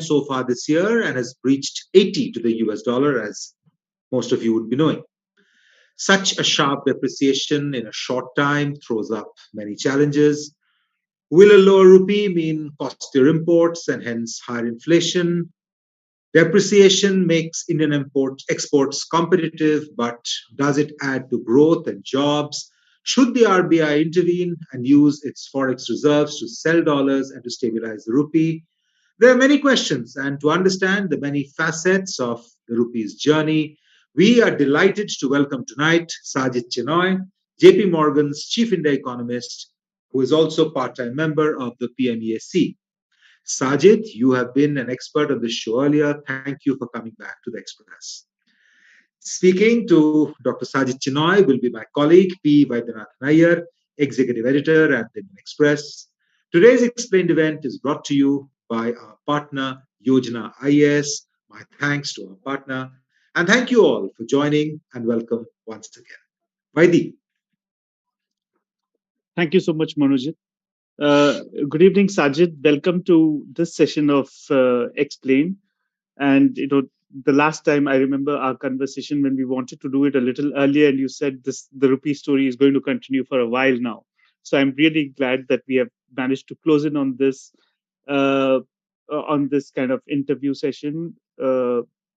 so far this year and has breached 80 to the US dollar, as most of you would be knowing. Such a sharp depreciation in a short time throws up many challenges. Will a lower rupee mean costlier imports and hence higher inflation? Depreciation makes Indian exports competitive, but does it add to growth and jobs? Should the RBI intervene and use its forex reserves to sell dollars and to stabilize the rupee? There are many questions, and to understand the many facets of the rupee's journey, we are delighted to welcome tonight Sajjid Chinoy, JP Morgan's chief India economist, who is also part-time member of the PMEAC. Sajid, you have been an expert on this show earlier. Thank you for coming back to the Express. Speaking to Dr. Sajjid Chinoy will be my colleague, P Vaidyanathan Iyer, executive editor at the Indian Express. Today's Explained event is brought to you by our partner, Yojana IAS. My thanks to our partner. And thank you all for joining and welcome once again. Vaidi. Thank you so much, Manojit. Good evening, Sajid. Welcome to this session of Explain. And the last time I remember our conversation when we wanted to do it a little earlier, and you said the rupee story is going to continue for a while now. So I'm really glad that we have managed to close in on this kind of interview session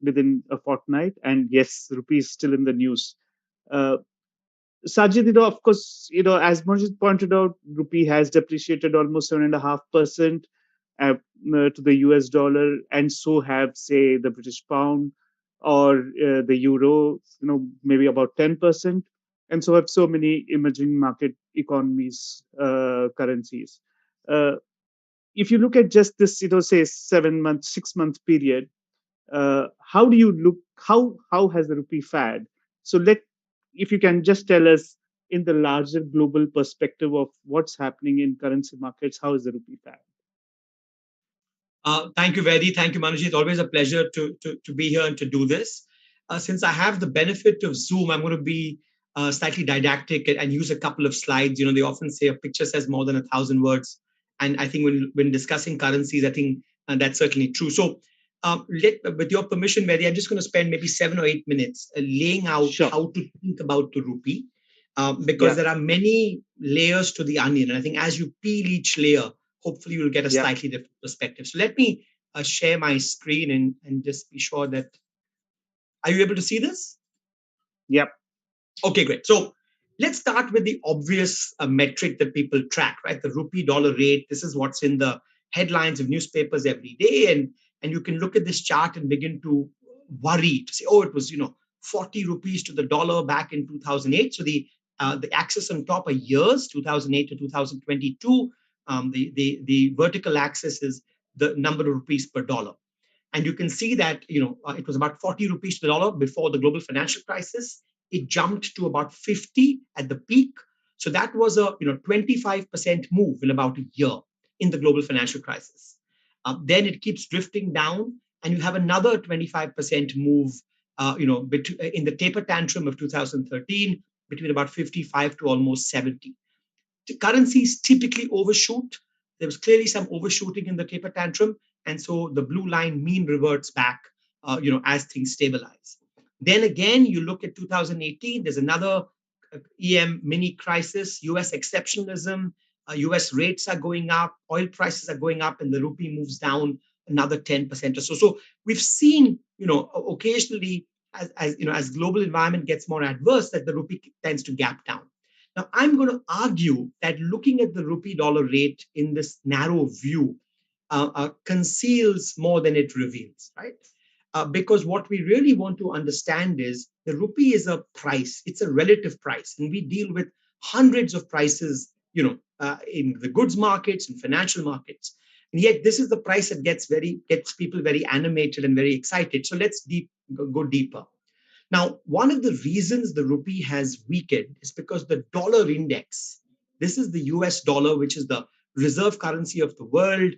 within a fortnight. And yes, rupee is still in the news. Uh, Sajid, of course, as Manojit pointed out, rupee has depreciated almost 7.5% to the US dollar, and so have, say, the British pound or the euro, maybe about 10%, and so have so many emerging market economies, currencies. Uh, if you look at just this, say 7 month, 6 month period, how do you look? How has the rupee fared? So if you can just tell us in the larger global perspective of what's happening in currency markets, how is the rupee fared? Thank you, Vaidi. Thank you, Manoj. It's always a pleasure to be here and to do this. Since I have the benefit of Zoom, I'm going to be slightly didactic and use a couple of slides. They often say a picture says more than 1,000 words. And I think when discussing currencies, I think that's certainly true. So with your permission, Vaidi, I'm just going to spend maybe 7 or 8 minutes laying out how to think about the rupee. Because there are many layers to the onion. And I think as you peel each layer, hopefully you'll get a slightly different perspective. So let me share my screen and just be sure that, are you able to see this? Yep. Okay, great. So let's start with the obvious metric that people track, right? The rupee dollar rate. This is what's in the headlines of newspapers every day. And you can look at this chart and begin to worry, to say, oh, it was, 40 rupees to the dollar back in 2008. So the axis on top are years, 2008 to 2022. The vertical axis is the number of rupees per dollar. And you can see that, it was about 40 rupees to the dollar before the global financial crisis. It jumped to about 50 at the peak. So that was a 25% move in about a year in the global financial crisis. Then it keeps drifting down, and you have another 25% move, in the taper tantrum of 2013, between about 55 to almost 70. The currencies typically overshoot. There was clearly some overshooting in the taper tantrum, and so the blue line mean reverts back, as things stabilize. Then again, you look at 2018. There's another EM mini crisis, US exceptionalism. US rates are going up, oil prices are going up, and the rupee moves down another 10% or so. So we've seen, occasionally as global environment gets more adverse, that the rupee tends to gap down. Now, I'm going to argue that looking at the rupee dollar rate in this narrow view conceals more than it reveals, right? Because what we really want to understand is the rupee is a price. It's a relative price. And we deal with hundreds of prices, in the goods markets and financial markets. And yet this is the price that gets people very animated and very excited. So let's go deeper. Now, one of the reasons the rupee has weakened is because the dollar index, this is the US dollar, which is the reserve currency of the world.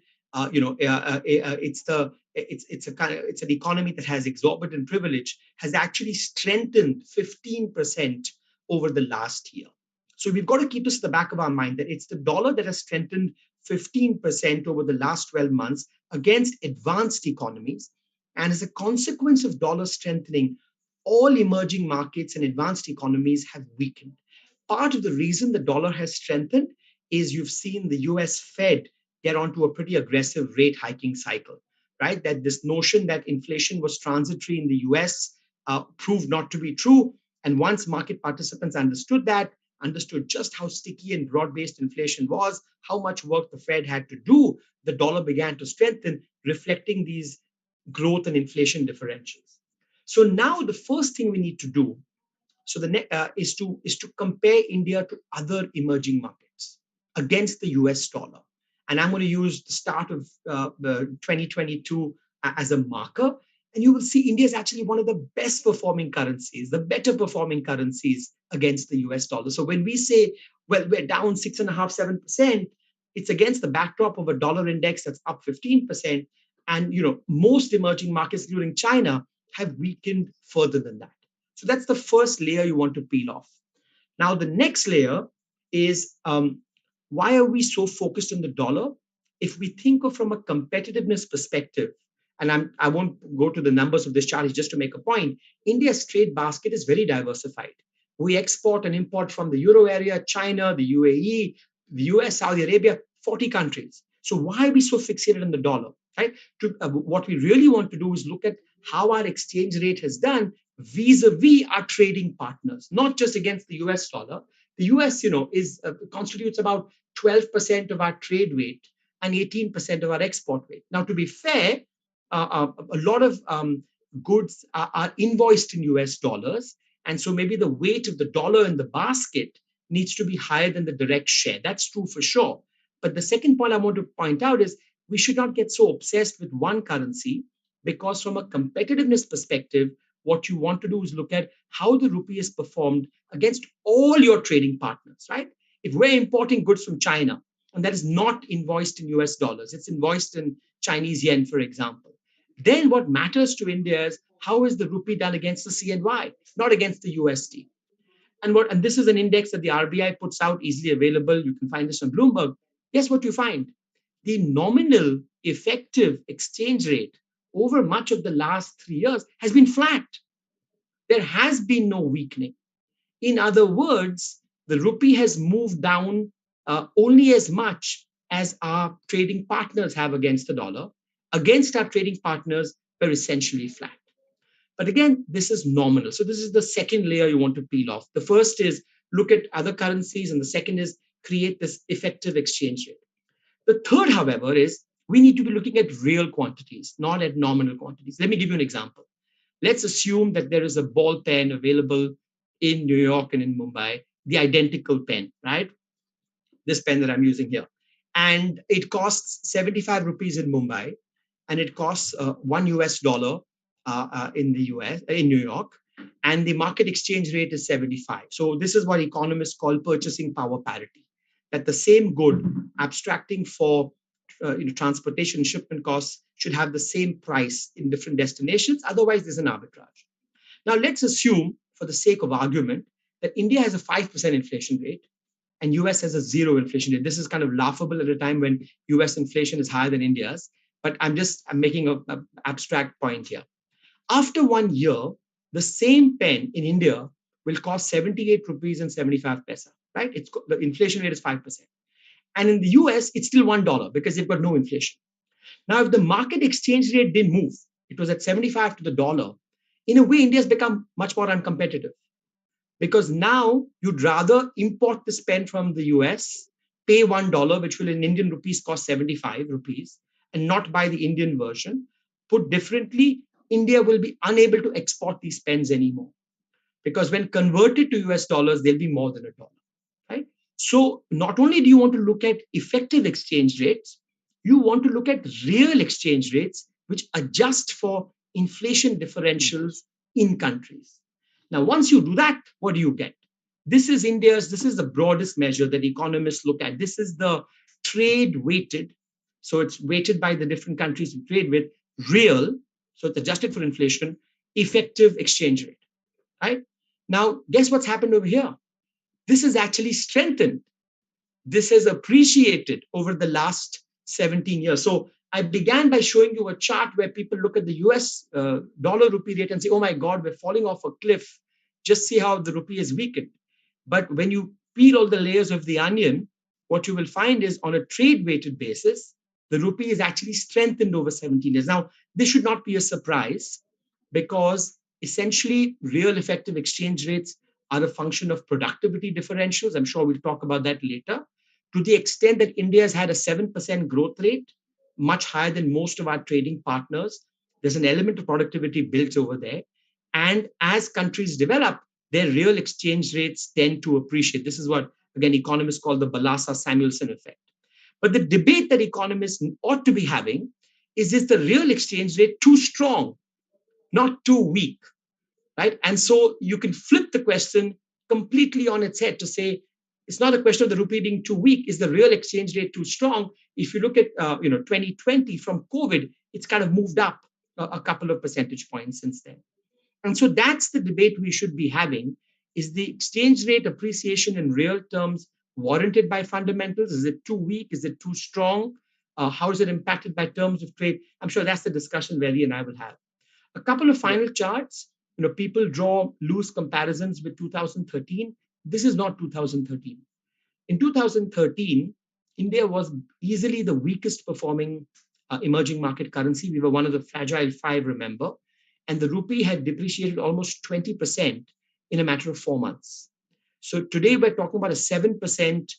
It's an economy that has exorbitant privilege, has actually strengthened 15% over the last year. So we've got to keep this at the back of our mind that it's the dollar that has strengthened 15% over the last 12 months against advanced economies. And as a consequence of dollar strengthening, all emerging markets and advanced economies have weakened. Part of the reason the dollar has strengthened is you've seen the US Fed get onto a pretty aggressive rate hiking cycle, right? That this notion that inflation was transitory in the US proved not to be true. And once market participants understood that, understood just how sticky and broad based inflation was, how much work the Fed had to do, the dollar began to strengthen, reflecting these growth and inflation differentials. So now the first thing we need to do is to compare India to other emerging markets against the US dollar. And I'm going to use the start of the 2022 as a marker. And you will see India is actually one of the best performing currencies, the better performing currencies against the US dollar. So when we say, well, we're down 6.5%, 7%, it's against the backdrop of a dollar index that's up 15%. And most emerging markets, including China, have weakened further than that. So that's the first layer you want to peel off. Now, the next layer is why are we so focused on the dollar? If we think of from a competitiveness perspective, and I won't go to the numbers of this chart, just to make a point, India's trade basket is very diversified. We export and import from the Euro area, China, the UAE, the US, Saudi Arabia, 40 countries. So why are we so fixated on the dollar? Right? What we really want to do is look at how our exchange rate has done vis-a-vis our trading partners, not just against the US dollar. The US, constitutes about 12% of our trade weight and 18% of our export weight. Now, to be fair, a lot of goods are invoiced in US dollars. And so maybe the weight of the dollar in the basket needs to be higher than the direct share. That's true for sure. But the second point I want to point out is we should not get so obsessed with one currency, because from a competitiveness perspective, what you want to do is look at how the rupee has performed against all your trading partners, right? If we're importing goods from China and that is not invoiced in US dollars, it's invoiced in Chinese yen, for example, then what matters to India is how is the rupee done against the CNY, not against the USD. And this is an index that the RBI puts out, easily available. You can find this on Bloomberg. Guess what you find? The nominal effective exchange rate over much of the last 3 years has been flat. There has been no weakening. In other words, the rupee has moved down only as much as our trading partners have against the dollar. Against our trading partners, we're essentially flat. But again, this is nominal. So this is the second layer you want to peel off. The first is look at other currencies, and the second is create this effective exchange rate. The third, however, is we need to be looking at real quantities, not at nominal quantities. Let me give you an example. Let's assume that there is a ball pen available in New York and in Mumbai, the identical pen, right? This pen that I'm using here. And it costs 75 rupees in Mumbai, and it costs $1 in the US, in New York, and the market exchange rate is 75. So this is what economists call purchasing power parity, that the same good, abstracting for transportation shipment costs, should have the same price in different destinations. Otherwise, there's an arbitrage. Now, let's assume, for the sake of argument, that India has a 5% inflation rate and US has a 0 inflation rate. This is kind of laughable at a time when US inflation is higher than India's, but I'm making an abstract point here. After 1 year, the same pen in India will cost 78 rupees and 75 paisa, right? The inflation rate is 5%. And in the US, it's still $1 because they've got no inflation. Now, if the market exchange rate didn't move, it was at 75 to the dollar, in a way, India's become much more uncompetitive, because now you'd rather import this pen from the US, pay $1, which will in Indian rupees cost 75 rupees, and not buy the Indian version. Put differently, India will be unable to export these pens anymore, because when converted to US dollars, they'll be more than $1, right? So not only do you want to look at effective exchange rates, you want to look at real exchange rates, which adjust for inflation differentials in countries. Now, once you do that, what do you get? This is the broadest measure that economists look at. This is the trade weighted. So it's weighted by the different countries we trade with, real, so it's adjusted for inflation, effective exchange rate, right? Now, guess what's happened over here? This is actually strengthened. This has appreciated over the last 17 years. So I began by showing you a chart where people look at the US dollar rupee rate and say, oh my God, we're falling off a cliff. Just see how the rupee is weakened. But when you peel all the layers of the onion, what you will find is on a trade weighted basis, the rupee is actually strengthened over 17 years. Now, this should not be a surprise because essentially real effective exchange rates are a function of productivity differentials. I'm sure we'll talk about that later. To the extent that India has had a 7% growth rate, much higher than most of our trading partners, there's an element of productivity built over there. And as countries develop, their real exchange rates tend to appreciate. This is what, again, economists call the Balassa-Samuelson effect. But the debate that economists ought to be having is the real exchange rate too strong, not too weak, right? And so you can flip the question completely on its head to say, it's not a question of the rupee being too weak. Is the real exchange rate too strong? If you look at 2020 from COVID, it's kind of moved up a couple of percentage points since then. And so that's the debate we should be having. Is the exchange rate appreciation in real terms warranted by fundamentals? Is it too weak? Is it too strong? How is it impacted by terms of trade? I'm sure that's the discussion Veli and I will have. A couple of final charts. People draw loose comparisons with 2013. This is not 2013. In 2013, India was easily the weakest performing emerging market currency. We were one of the fragile five, remember? And the rupee had depreciated almost 20% in a matter of 4 months. So today we're talking about a 7%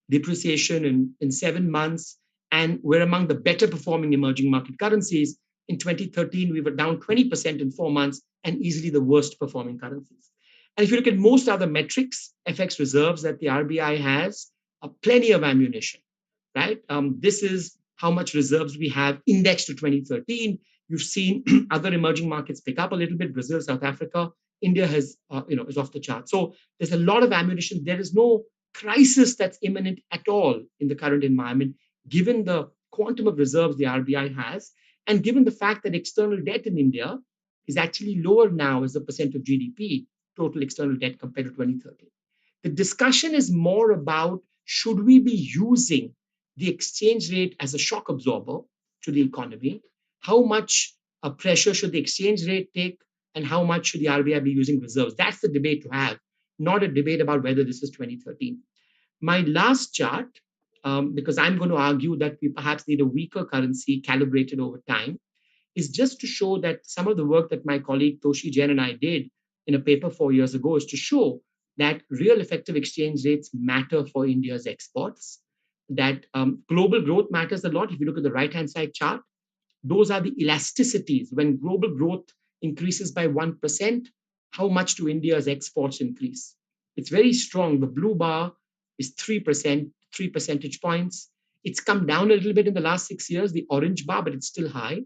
depreciation in 7 months, and we're among the better performing emerging market currencies. In 2013, we were down 20% in 4 months and easily the worst performing currencies. And if you look at most other metrics, FX reserves that the RBI has, plenty of ammunition, right? This is how much reserves we have indexed to 2013. You've seen other emerging markets pick up a little bit, Brazil, South Africa. India has, is off the chart. So there's a lot of ammunition. There is no crisis that's imminent at all in the current environment, given the quantum of reserves the RBI has, and given the fact that external debt in India is actually lower now as a percent of GDP, total external debt compared to 2013. The discussion is more about should we be using the exchange rate as a shock absorber to the economy? How much pressure should the exchange rate take? And how much should the RBI be using reserves? That's the debate to have, not a debate about whether this is 2013. My last chart, because I'm going to argue that we perhaps need a weaker currency calibrated over time, is just to show that some of the work that my colleague Toshi Jain and I did in a paper 4 years ago is to show that real effective exchange rates matter for India's exports, that global growth matters a lot. If you look at the right-hand side chart, those are the elasticities. When global growth increases by 1%, how much do India's exports increase? It's very strong. The blue bar is 3%, 3 percentage points. It's come down a little bit in the last 6 years, the orange bar, but it's still high.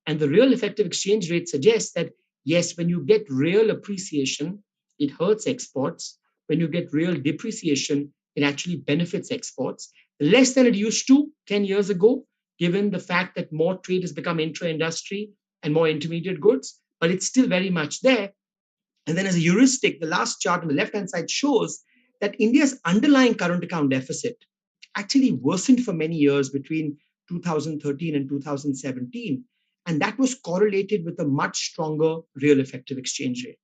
And the real effective exchange rate suggests that, yes, when you get real appreciation, it hurts exports. When you get real depreciation, it actually benefits exports. Less than it used to 10 years ago, given the fact that more trade has become intra-industry and more intermediate goods, but it's still very much there. And then as a heuristic, the last chart on the left-hand side shows that India's underlying current account deficit actually worsened for many years between 2013 and 2017. And that was correlated with a much stronger real effective exchange rate.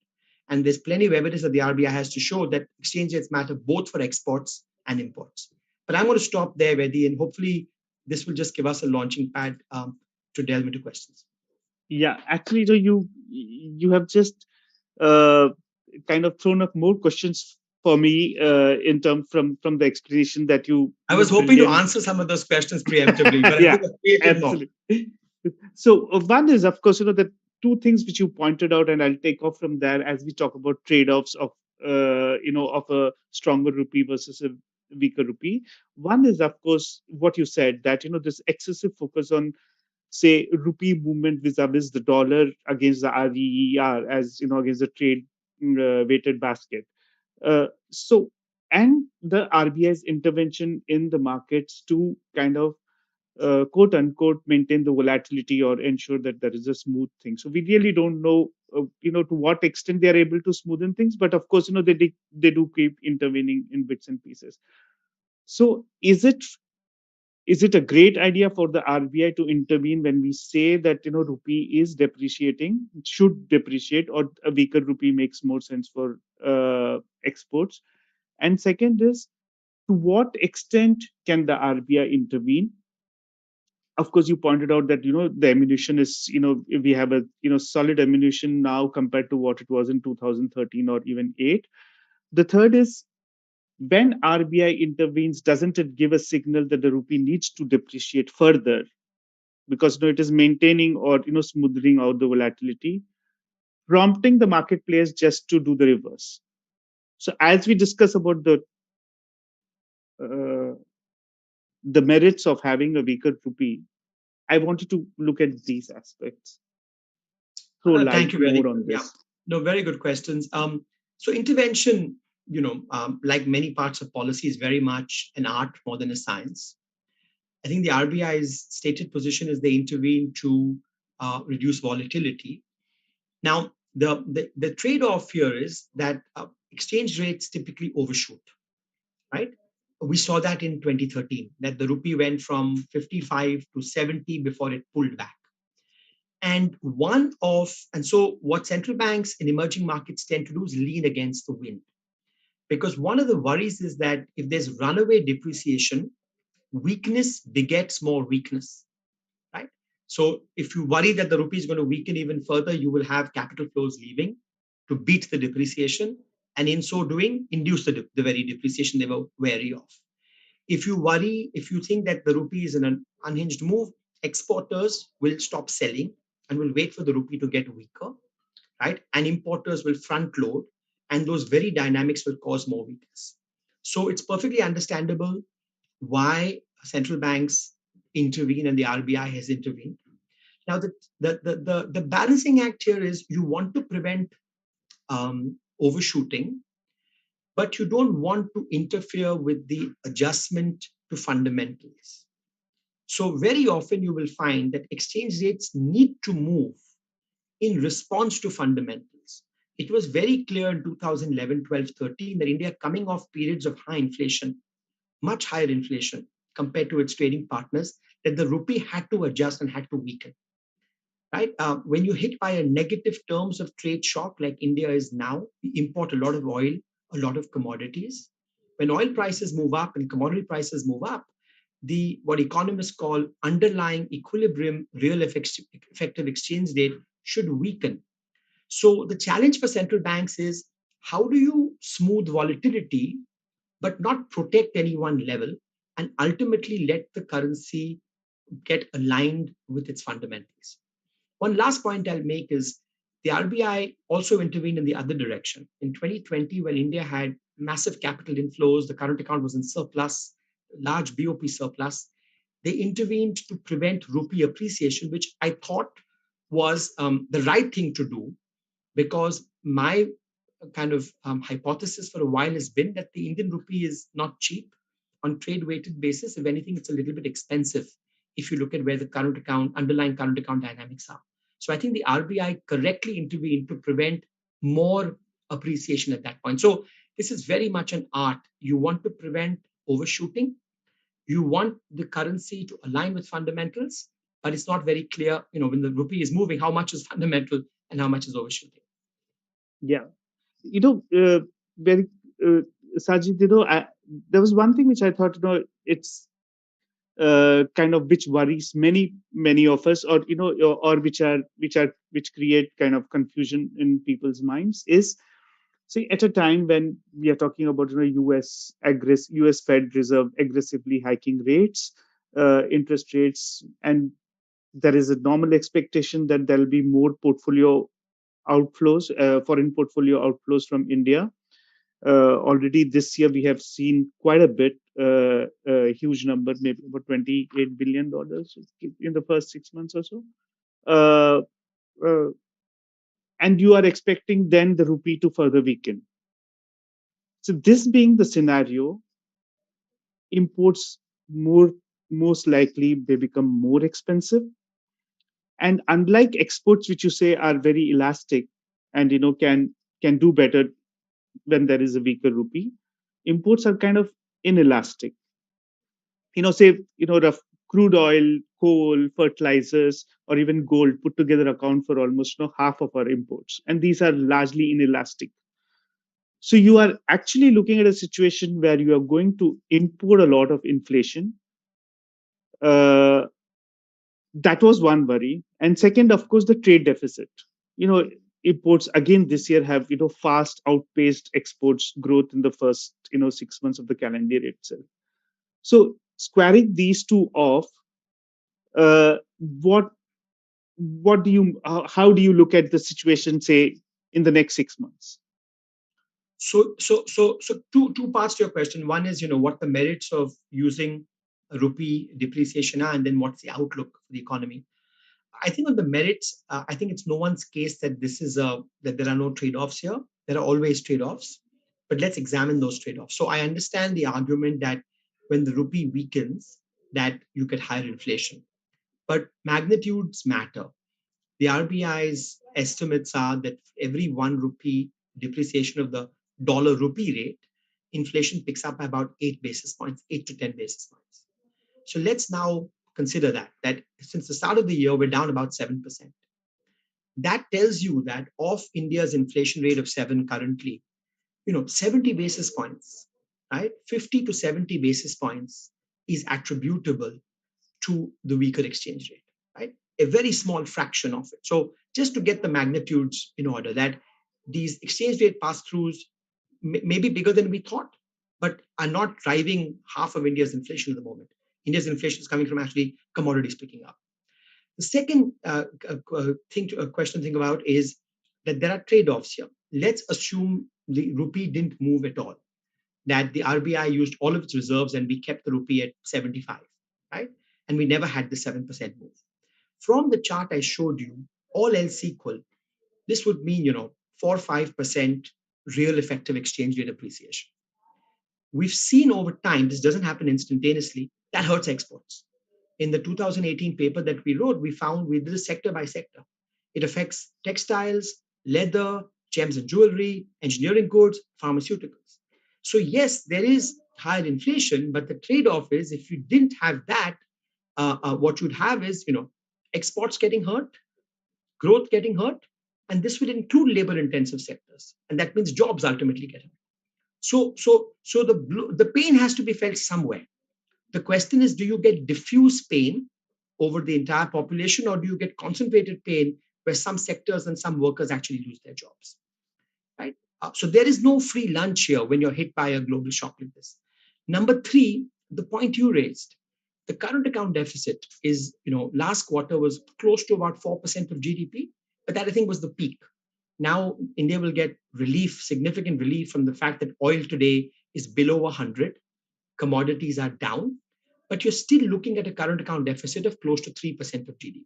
And there's plenty of evidence that the RBI has to show that exchange rates matter both for exports and imports. But I'm going to stop there, Vedi, and hopefully this will just give us a launching pad to delve into questions. Yeah, actually, so you have just uh, kind of thrown up more questions for me in terms from the explanation that you. I was hoping to answer some of those questions preemptively, but yeah, I think I created more. absolutely. So one is, of course, the two things which you pointed out, and I'll take off from there as we talk about trade-offs of of a stronger rupee versus a weaker rupee. One is, of course, what you said that this excessive focus on, say, rupee movement vis-a-vis the dollar against the REER, as against the trade weighted basket. So, and the RBI's intervention in the markets to kind of quote unquote maintain the volatility or ensure that there is a smooth thing. So we really don't know, to what extent they are able to smoothen things. But of course, they do keep intervening in bits and pieces. So is it Is it a great idea for the RBI to intervene when we say that rupee is depreciating, should depreciate, or a weaker rupee makes more sense for exports? And second is, to what extent can the RBI intervene? Of course, you pointed out that the ammunition is, we have a solid ammunition now compared to what it was in 2013 or even 8. The third is, when RBI intervenes, doesn't it give a signal that the rupee needs to depreciate further, because it is maintaining or smoothing out the volatility, prompting the marketplace just to do the reverse? So as we discuss about uh, the merits of having a weaker rupee, I wanted to look at these aspects, throw light Thank you, more very on yeah. this. No, very good questions. So intervention, like many parts of policy, is very much an art more than a science. I think the RBI's stated position is they intervene to reduce volatility. Now, the trade-off here is that exchange rates typically overshoot, right? We saw that in 2013, that the rupee went from 55 to 70 before it pulled back. And so what central banks in emerging markets tend to do is lean against the wind. Because one of the worries is that if there's runaway depreciation, weakness begets more weakness, right? So if you worry that the rupee is going to weaken even further, you will have capital flows leaving to beat the depreciation, and in so doing, induce the very depreciation they were wary of. If you think that the rupee is in an unhinged move, exporters will stop selling and will wait for the rupee to get weaker, right? And importers will front load, and those very dynamics will cause more weakness. So it's perfectly understandable why central banks intervene and the RBI has intervened. Now, the balancing act here is you want to prevent overshooting, but you don't want to interfere with the adjustment to fundamentals. So, very often you will find that exchange rates need to move in response to fundamentals. It was very clear in 2011, 12, 13 that India, coming off periods of high inflation, much higher inflation compared to its trading partners, that the rupee had to adjust and had to weaken. Right? When you hit by a negative terms of trade shock like India is now, we import a lot of oil, a lot of commodities. When oil prices move up and commodity prices move up, the what economists call underlying equilibrium real effective exchange rate should weaken. So the challenge for central banks is, how do you smooth volatility but not protect any one level and ultimately let the currency get aligned with its fundamentals? One last point I'll make is the RBI also intervened in the other direction. In 2020, when India had massive capital inflows, the current account was in surplus, large BOP surplus, they intervened to prevent rupee appreciation, which I thought was the right thing to do, because my kind of hypothesis for a while has been that the Indian rupee is not cheap on trade weighted basis. If anything, it's a little bit expensive if you look at where the current account, underlying current account dynamics are. So I think the RBI correctly intervened to prevent more appreciation at that point. So this is very much an art. You want to prevent overshooting. You want the currency to align with fundamentals, but it's not very clear, when the rupee is moving, how much is fundamental and how much is overshooting. Yeah. Very, uh, Sajid, there was one thing which I thought, it's kind of which worries many of us, or or which create kind of confusion in people's minds, is, see, at a time when we are talking about US Fed Reserve aggressively hiking rates, interest rates, and there is a normal expectation that there will be more portfolio outflows, foreign portfolio outflows from India. Already this year, we have seen quite a huge number, maybe about $28 billion in the first 6 months or so. Uh, uh, and you are expecting then the rupee to further weaken. So this being the scenario, imports most likely they become more expensive. And unlike exports, which you say are very elastic and can do better when there is a weaker rupee, imports are kind of inelastic. say, the crude oil, coal, fertilizers, or even gold put together account for almost half of our imports. And these are largely inelastic. So you are actually looking at a situation where you are going to import a lot of inflation. Uh, that was one worry. And second, of course, the trade deficit. You know, imports again this year have fast outpaced exports growth in the first 6 months of the calendar year itself. So squaring these two off, uh, what what do you how do you look at the situation, say, in the next 6 months? So two parts to your question. One is, what the merits of using rupee depreciation are, and then what's the outlook for the economy. I think on the merits, I think it's no one's case that that there are no trade-offs here. There are always trade-offs, but let's examine those trade-offs. So I understand the argument that when the rupee weakens, that you get higher inflation, but magnitudes matter. The RBI's estimates are that every 1 rupee depreciation of the dollar rupee rate, inflation picks up by about 8 basis points, 8 to 10 basis points. So let's now consider that since the start of the year, we're down about 7%. That tells you that of India's inflation rate of 7 currently, 70 basis points, right? 50 to 70 basis points is attributable to the weaker exchange rate, right? A very small fraction of it. So just to get the magnitudes in order, that these exchange rate pass-throughs may be bigger than we thought, but are not driving half of India's inflation at the moment. India's inflation is coming from actually commodities picking up. The second question to think about is that there are trade-offs here. Let's assume the rupee didn't move at all, that the RBI used all of its reserves and we kept the rupee at 75, right? And we never had the 7% move. From the chart I showed you, all else equal, this would mean, 4 or 5% real effective exchange rate appreciation. We've seen over time, this doesn't happen instantaneously, that hurts exports. In the 2018 paper that we wrote, we did this sector by sector. It affects textiles, leather, gems and jewelry, engineering goods, pharmaceuticals. So yes, there is higher inflation, but the trade-off is if you didn't have that, what you'd have is, exports getting hurt, growth getting hurt, and this will include labor-intensive sectors, and that means jobs ultimately get hurt. So the pain has to be felt somewhere. The question is, do you get diffuse pain over the entire population, or do you get concentrated pain where some sectors and some workers actually lose their jobs? Right? So there is no free lunch here when you're hit by a global shock like this. Number three, the point you raised, the current account deficit is, last quarter was close to about 4% of GDP, but that I think was the peak. Now India will get significant relief from the fact that oil today is below 100, commodities are down, but you're still looking at a current account deficit of close to 3% of GDP.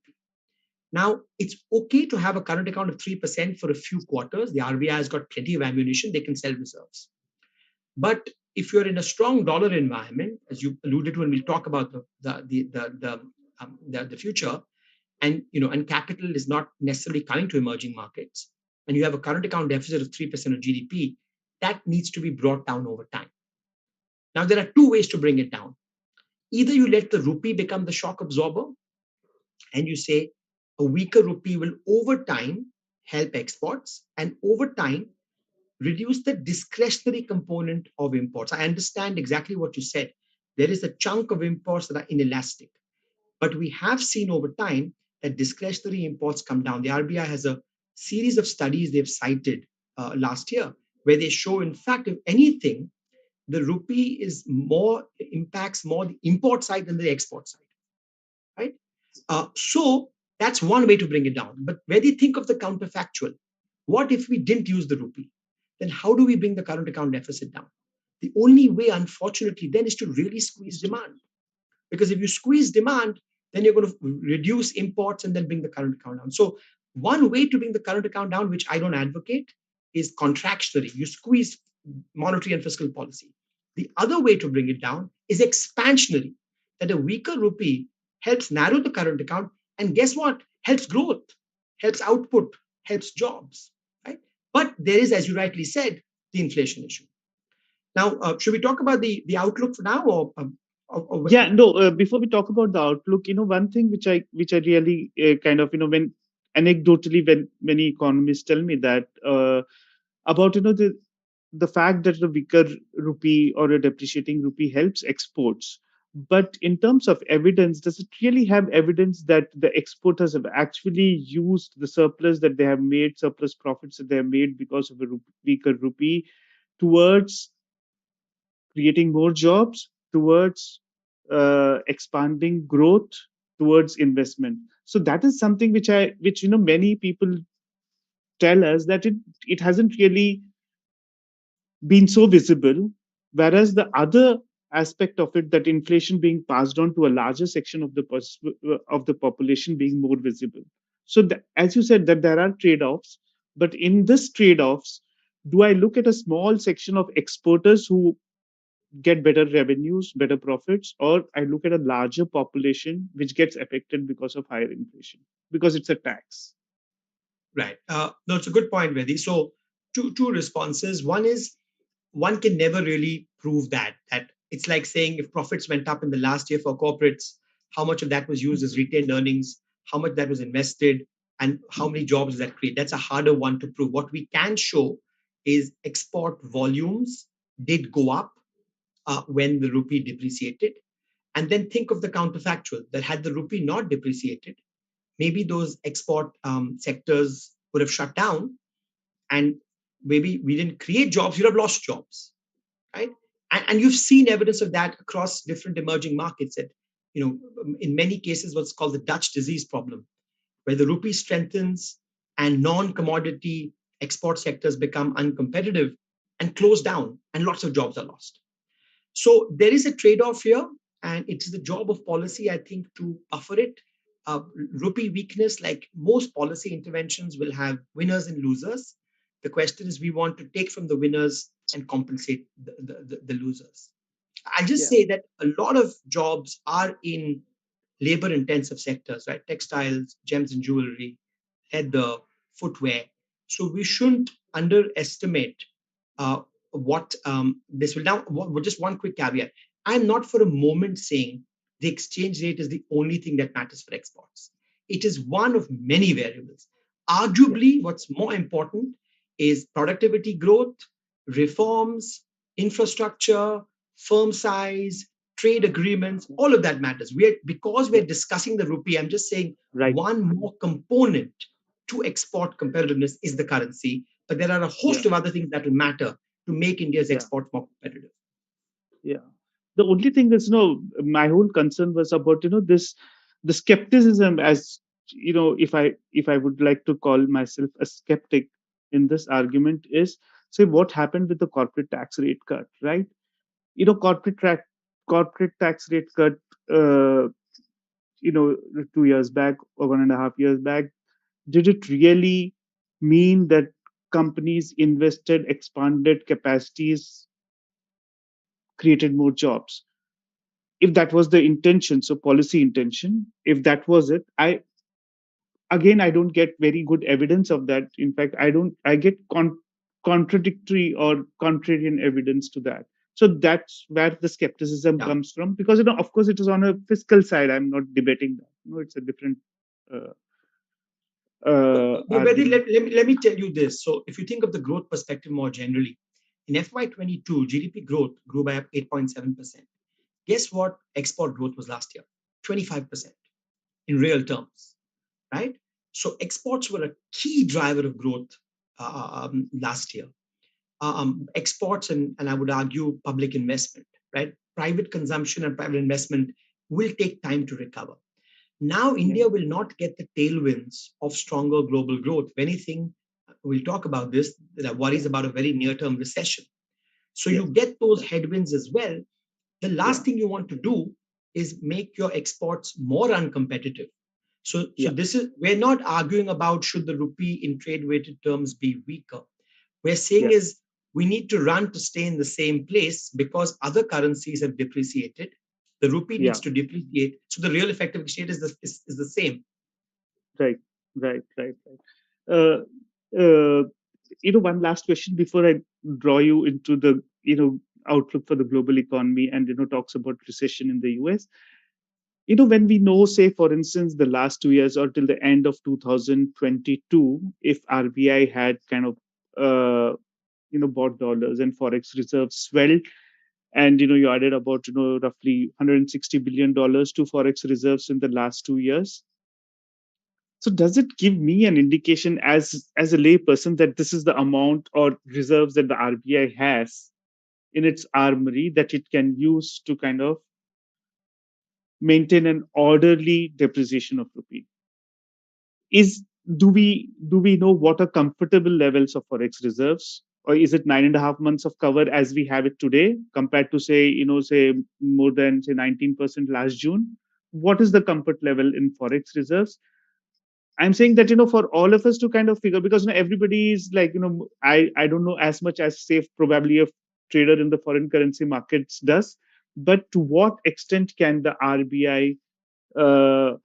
Now, it's okay to have a current account of 3% for a few quarters. The RBI has got plenty of ammunition, they can sell reserves. But if you're in a strong dollar environment, as you alluded to when we talk about the future, and capital is not necessarily coming to emerging markets, and you have a current account deficit of 3% of GDP, that needs to be brought down over time. Now, there are two ways to bring it down. Either you let the rupee become the shock absorber, and you say a weaker rupee will over time help exports, and over time reduce the discretionary component of imports. I understand exactly what you said. There is a chunk of imports that are inelastic, but we have seen over time that discretionary imports come down. The RBI has a series of studies they've cited last year where they show, in fact, if anything, the rupee impacts more the import side than the export side, right? So that's one way to bring it down. But where do you think of the counterfactual? What if we didn't use the rupee? Then how do we bring the current account deficit down? The only way, unfortunately, then is to really squeeze demand. Because if you squeeze demand, then you're going to reduce imports and then bring the current account down. So one way to bring the current account down, which I don't advocate, is contractionary. You squeeze monetary and fiscal policy. The other way to bring it down is expansionary, that a weaker rupee helps narrow the current account, and guess what? Helps growth, helps output, helps jobs, right? But there is, as you rightly said, the inflation issue. Now, should we talk about the outlook for now, or Yeah, no. Before we talk about the outlook, one thing which I really kind of when anecdotally when many economists tell me that about the fact that the weaker rupee or a depreciating rupee helps exports. But in terms of evidence, does it really have evidence that the exporters have actually used the surplus that they have made, surplus profits that they have made because of a weaker rupee towards creating more jobs, towards expanding growth, towards investment? So that is something which many people tell us that it hasn't really been so visible, whereas the other aspect of it, that inflation being passed on to a larger section of the population, being more visible. So as you said, that there are trade-offs, but in this trade-offs, do I look at a small section of exporters who get better revenues, better profits, or I look at a larger population which gets affected because of higher inflation, because it's a tax? Right. No, it's a good point, Vedi. So, two responses. One is, one can never really prove that it's like saying if profits went up in the last year for corporates, how much of that was used as retained earnings, how much that was invested, and how many jobs does that create. That's a harder one to prove. What we can show is export volumes did go up when the rupee depreciated. And then think of the counterfactual, that had the rupee not depreciated, maybe those export sectors would have shut down, and maybe we didn't create jobs, you'd have lost jobs, right? And you've seen evidence of that across different emerging markets. That, in many cases, what's called the Dutch disease problem, where the rupee strengthens and non-commodity export sectors become uncompetitive and close down, and lots of jobs are lost. So there is a trade-off here, and it's the job of policy, I think, to buffer it. Rupee weakness, like most policy interventions, will have winners and losers. The question is, we want to take from the winners and compensate the losers. I'll just Yeah, say that a lot of jobs are in labor intensive sectors, right? Textiles, gems and jewelry, leather, footwear. So we shouldn't underestimate uh, what this will. Now, just one quick caveat. I'm not for a moment saying the exchange rate is the only thing that matters for exports. It is one of many variables. yeah, Arguably, what's more important is productivity growth, reforms, infrastructure, firm size, trade agreements, all of that matters. Because yeah. we're discussing the rupee, I'm just saying Right. one more component to export competitiveness is the currency, but there are a Yeah, host of other things that will matter to make India's yeah, exports more competitive. yeah. The only thing is, my whole concern was about, the skepticism, as if I would like to call myself a skeptic in this argument, is say what happened with the corporate tax rate cut, right? Corporate tax rate cut, uh, 2 years back or 1.5 years back. Did it really mean that companies invested, expanded capacities, created more jobs? If that was the intention, so policy intention, if that was it, I don't get very good evidence of that. In fact, I get contradictory or contrarian evidence to that. So that's where the skepticism Yeah. comes from, because of course it is on a fiscal side. I'm not debating that. It's a different uh, But Vedi, argument. let me tell you this. So if you think of the growth perspective more generally, in FY22, GDP growth grew by 8.7%. Guess what export growth was last year? 25% in real terms, right? So exports were a key driver of growth last year. Exports and I would argue public investment, right? Private consumption and private investment will take time to recover. Now, Yeah, India will not get the tailwinds of stronger global growth. If anything, we'll talk about this, there are yeah, worries about a very near term recession. So yes, you get those headwinds as well. The yeah, last thing you want to do is make your exports more uncompetitive. So yeah, this is, we're not arguing about should the rupee in trade weighted terms be weaker. We're saying yeah, is we need to run to stay in the same place because other currencies have depreciated. The rupee yeah. needs to depreciate. So the real effective exchange is the same. Right, right, right, right. Uh, one last question before I draw you into the outlook for the global economy and talks about recession in the US. When we know, say, for instance, the last 2 years or till the end of 2022, if RBI had kind of bought dollars and forex reserves swelled, and you added about roughly $160 billion to forex reserves in the last 2 years. So does it give me an indication as a layperson that this is the amount or reserves that the RBI has in its armory that it can use to kind of maintain an orderly depreciation of rupee? Do we know what are comfortable levels of forex reserves, or is it 9.5 months of cover as we have it today compared to say more than say 19% last June? What is the comfort level in forex reserves? I'm saying that for all of us to kind of figure, because everybody is like I don't know as much as say probably a trader in the foreign currency markets does, but to what extent can the RBI uh,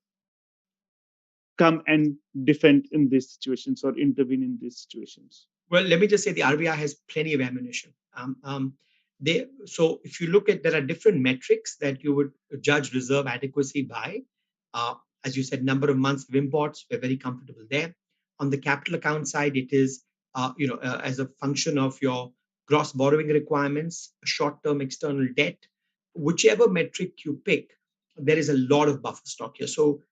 come and defend in these situations or intervene in these situations? Well, let me just say the RBI has plenty of ammunition. So if you look at, there are different metrics that you would judge reserve adequacy by. Uh, as you said, number of months of imports, we're very comfortable there. On the capital account side, it is as a function of your gross borrowing requirements, short-term external debt, whichever metric you pick, there is a lot of buffer stock here. So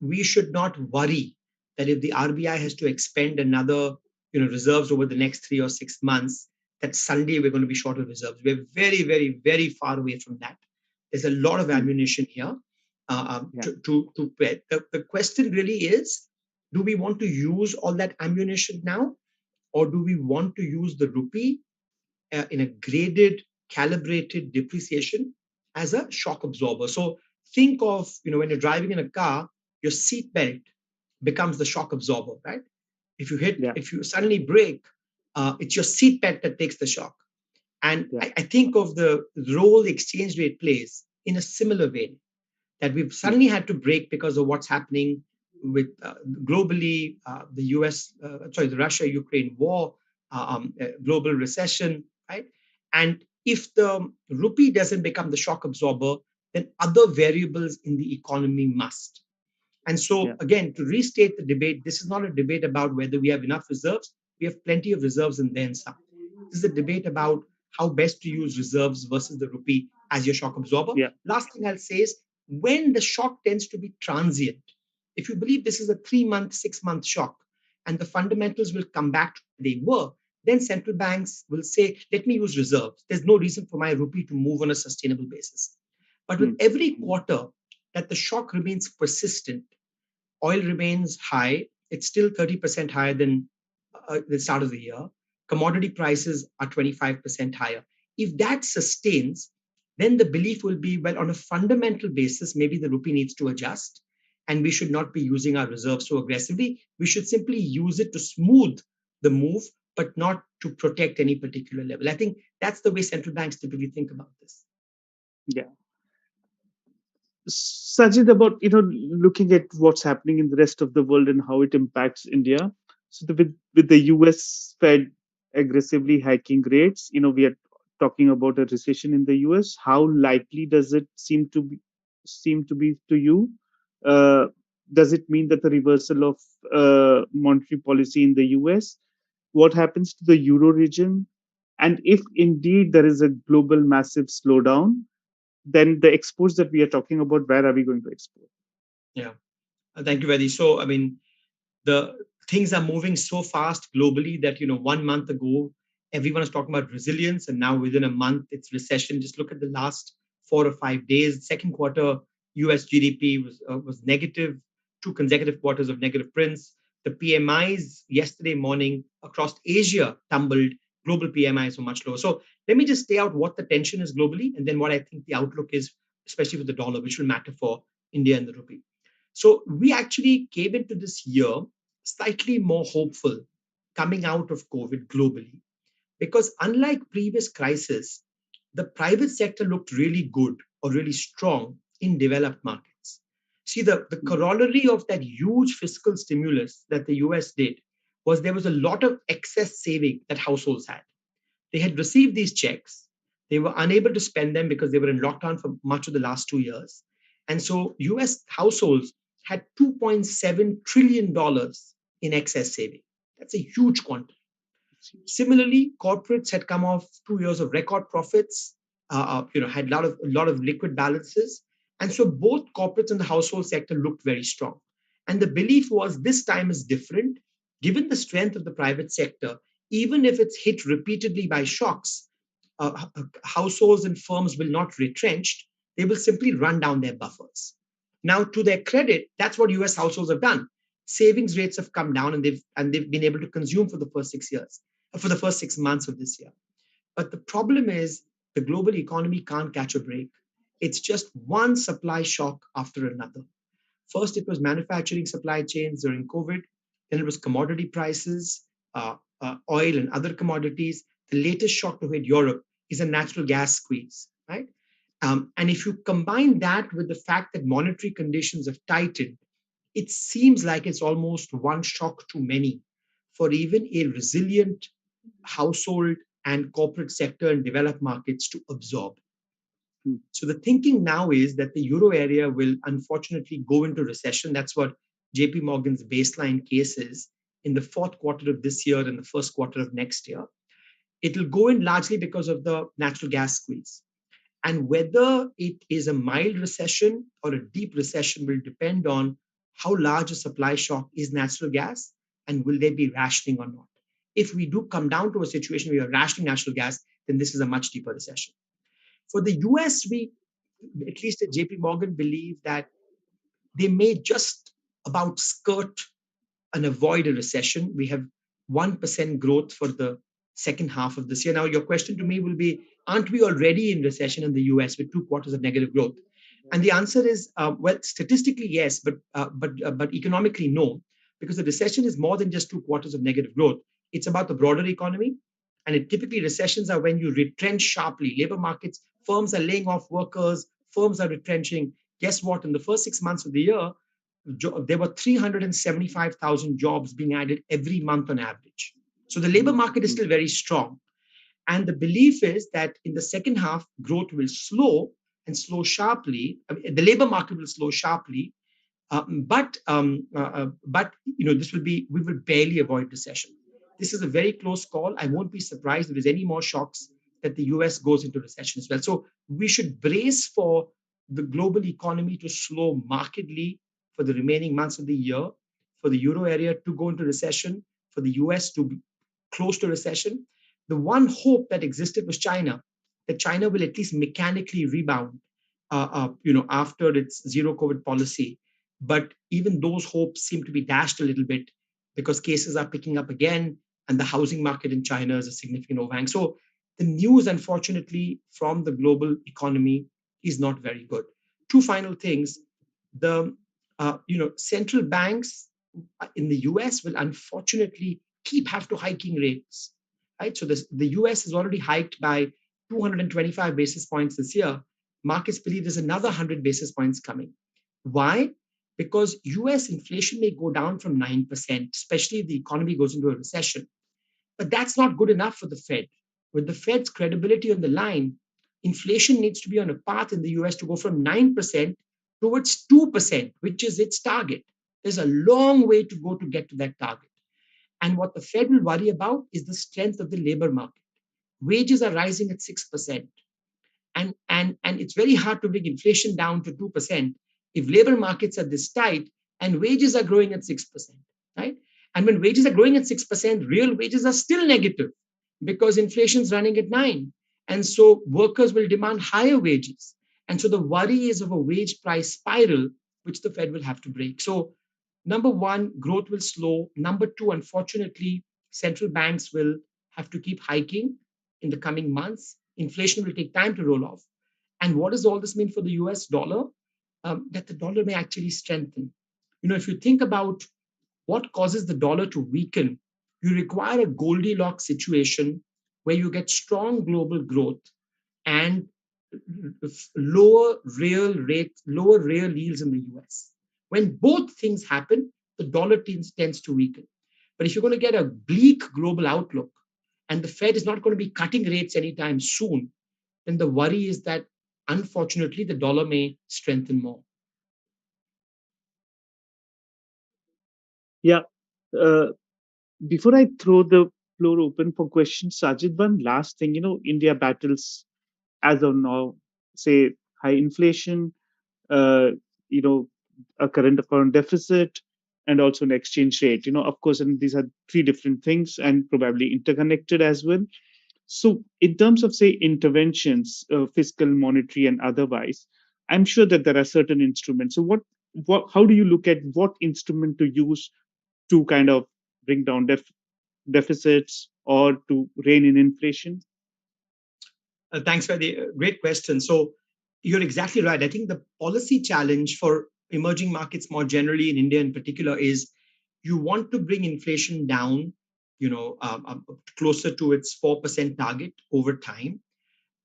we should not worry that if the RBI has to expend another reserves over the next 3 or 6 months, that suddenly we're going to be short of reserves. We're very, very, very far away from that. There's a lot of Hmm. ammunition here Yeah. to pay. The question really is, do we want to use all that ammunition now, or do we want to use the rupee in a graded, calibrated depreciation as a shock absorber? So think of, when you're driving in a car, your seat belt becomes the shock absorber, right? Yeah. If you suddenly brake, it's your seat belt that takes the shock. And Yeah. I think of the role the exchange rate plays in a similar way, that we've Hmm. suddenly had to break because of what's happening with globally, the the Russia-Ukraine war, global recession, right? And if the rupee doesn't become the shock absorber, then other variables in the economy must. And Yeah. so, again, to restate the debate, this is not a debate about whether we have enough reserves. We have plenty of reserves and then some. This is a debate about how best to use reserves versus the rupee as your shock absorber. Yeah. Last thing I'll say is, when the shock tends to be transient, if you believe this is a 3 month, 6 month shock, and the fundamentals will come back to where they were, then central banks will say, let me use reserves. There's no reason for my rupee to move on a sustainable basis. But with Hmm. every quarter that the shock remains persistent, oil remains high. It's still 30% higher than the start of the year. Commodity prices are 25% higher. If that sustains, then the belief will be, well, on a fundamental basis, maybe the rupee needs to adjust and we should not be using our reserves so aggressively. We should simply use it to smooth the move, but not to protect any particular level. I think that's the way central banks typically think about this. Yeah. Sajid, about looking at what's happening in the rest of the world and how it impacts India. So with the US Fed aggressively hiking rates, we are talking about a recession in the US. How likely does it seem to be to you? Uh, does it mean that the reversal of monetary policy in the US? What happens to the euro region? And if indeed there is a global massive slowdown, then the exports that we are talking about, where are we going to export? Yeah. Thank you, Vedi. So, I mean, the things are moving so fast globally that 1 month ago everyone was talking about resilience, and now within a month it's recession. Just look at the last 4 or 5 days. Second quarter US GDP was negative, 2 consecutive quarters of negative prints. The PMIs yesterday morning across Asia tumbled. Global PMIs were much lower. So let me just stay out what the tension is globally, and then what I think the outlook is, especially for the dollar, which will matter for India and the rupee. So we actually came into this year slightly more hopeful coming out of COVID globally, because unlike previous crises, the private sector looked really good or really strong in developed markets. See, the corollary of that huge fiscal stimulus that the US did was there was a lot of excess saving that households had. They had received these checks. They were unable to spend them because they were in lockdown for much of the last 2 years. And so US households had $2.7 trillion in excess saving. That's a huge quantity. Similarly, corporates had come off 2 years of record profits, had a lot of liquid balances, and so both corporates and the household sector looked very strong. And the belief was this time is different, given the strength of the private sector. Even if it's hit repeatedly by shocks, households and firms will not retrench; they will simply run down their buffers. Now, to their credit, that's what U.S. households have done. Savings rates have come down, and they've been able to consume for the first 6 years, for the first 6 months of this year. But the problem is the global economy can't catch a break. It's just one supply shock after another. First, it was manufacturing supply chains during COVID. Then it was commodity prices, oil and other commodities. The latest shock to hit Europe is a natural gas squeeze, right? And if you combine that with the fact that monetary conditions have tightened, it seems like it's almost one shock too many for even a resilient household and corporate sector in developed markets to absorb. So the thinking now is that the euro area will unfortunately go into recession. That's what JP Morgan's baseline case is in the fourth quarter of this year and the first quarter of next year. It'll go in largely because of the natural gas squeeze. And whether it is a mild recession or a deep recession will depend on how large a supply shock is natural gas and will there be rationing or not. If we do come down to a situation where you're rationing natural gas, then this is a much deeper recession. For the US, we, at least at JP Morgan, believe that they may just about skirt and avoid a recession. We have 1% growth for the second half of this year. Now, your question to me will be, aren't we already in recession in the US with 2 quarters of negative growth? And the answer is, well, statistically, yes, but economically, no, because the recession is more than just 2 quarters of negative growth. It's about the broader economy. And typically, recessions are when you retrench sharply. Labor markets, firms are laying off workers, firms are retrenching. Guess what? In the first 6 months of the year, there were 375,000 jobs being added every month on average. So the labor market is still very strong. And the belief is that in the second half, growth will slow and slow sharply. I mean, the labor market will slow sharply, but this will be, we will barely avoid recession. This is a very close call. I won't be surprised if there's any more shocks that the US goes into recession as well. So we should brace for the global economy to slow markedly for the remaining months of the year, for the euro area to go into recession, for the US to be close to recession. The one hope that existed was China, that China will at least mechanically rebound, after its zero COVID policy. But even those hopes seem to be dashed a little bit because cases are picking up again, and the housing market in China is a significant overhang. So the news, unfortunately, from the global economy is not very good. Two final things: the central banks in the US will unfortunately have to hiking rates, right? So the US has already hiked by 225 basis points this year. Markets believe there's another 100 basis points coming. Why? Because US inflation may go down from 9%, especially if the economy goes into a recession. But that's not good enough for the Fed. With the Fed's credibility on the line, inflation needs to be on a path in the US to go from 9% towards 2%, which is its target. There's a long way to go to get to that target. And what the Fed will worry about is the strength of the labor market. Wages are rising at 6%. And it's very hard to bring inflation down to 2% if labor markets are this tight and wages are growing at 6%, right? And when wages are growing at 6%, real wages are still negative because inflation's running at 9%. And so workers will demand higher wages. And so the worry is of a wage price spiral, which the Fed will have to break. So number one, growth will slow. Number two, unfortunately, central banks will have to keep hiking in the coming months. Inflation will take time to roll off. And what does all this mean for the US dollar? That the dollar may actually strengthen. If you think about what causes the dollar to weaken, you require a Goldilocks situation where you get strong global growth and lower real yields in the US. When both things happen, the dollar tends to weaken. But if you're going to get a bleak global outlook and the Fed is not going to be cutting rates anytime soon, then the worry is that unfortunately the dollar may strengthen more. Yeah. Uh, Before I throw the floor open for questions, Sajid, one last thing. India battles as of now, say, high inflation, uh, you know, a current account deficit, and also an exchange rate. Of course, and these are three different things and probably interconnected as well. So, in terms of, say, interventions, fiscal, monetary, and otherwise, I'm sure that there are certain instruments. So, how do you look at what instrument to use to kind of bring down deficits or to rein in inflation? Thanks for the great question. So you're exactly right. I think the policy challenge for emerging markets more generally, in India in particular, is you want to bring inflation down, closer to its 4% target over time,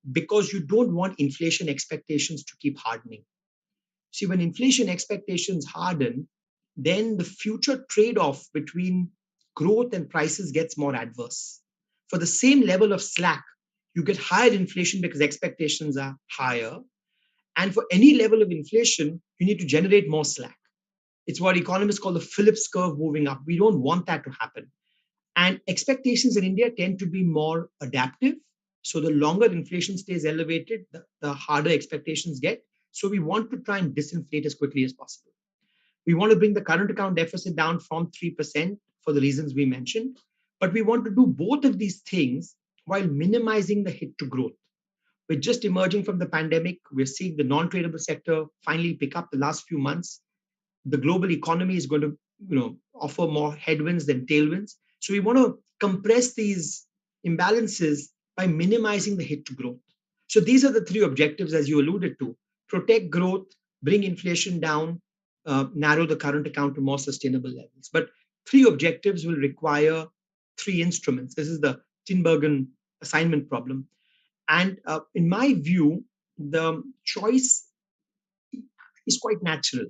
because you don't want inflation expectations to keep hardening. See, when inflation expectations harden, then the future trade off between growth and prices gets more adverse. For the same level of slack, you get higher inflation because expectations are higher. And for any level of inflation, you need to generate more slack. It's what economists call the Phillips curve moving up. We don't want that to happen. And expectations in India tend to be more adaptive. So the longer inflation stays elevated, the harder expectations get. So we want to try and disinflate as quickly as possible. We want to bring the current account deficit down from 3% for the reasons we mentioned. But we want to do both of these things while minimizing the hit to growth. We're just emerging from the pandemic. We're seeing the non-tradable sector finally pick up the last few months. The global economy is going to offer more headwinds than tailwinds. So we want to compress these imbalances by minimizing the hit to growth. So these are the three objectives, as you alluded to: protect growth, bring inflation down, narrow the current account to more sustainable levels. But three objectives will require three instruments. This is the Tinbergen assignment problem. And in my view, the choice is quite natural.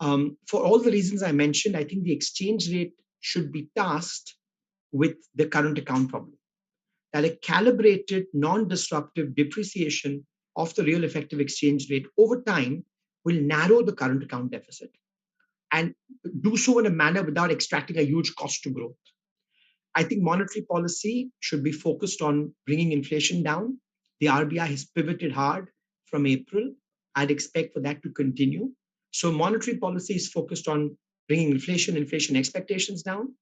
For all the reasons I mentioned, I think the exchange rate should be tasked with the current account problem. That a calibrated, non disruptive depreciation of the real effective exchange rate over time will narrow the current account deficit and do so in a manner without extracting a huge cost to growth. I think monetary policy should be focused on bringing inflation down. The RBI has pivoted hard from April. I'd expect for that to continue. So monetary policy is focused on bringing inflation expectations down.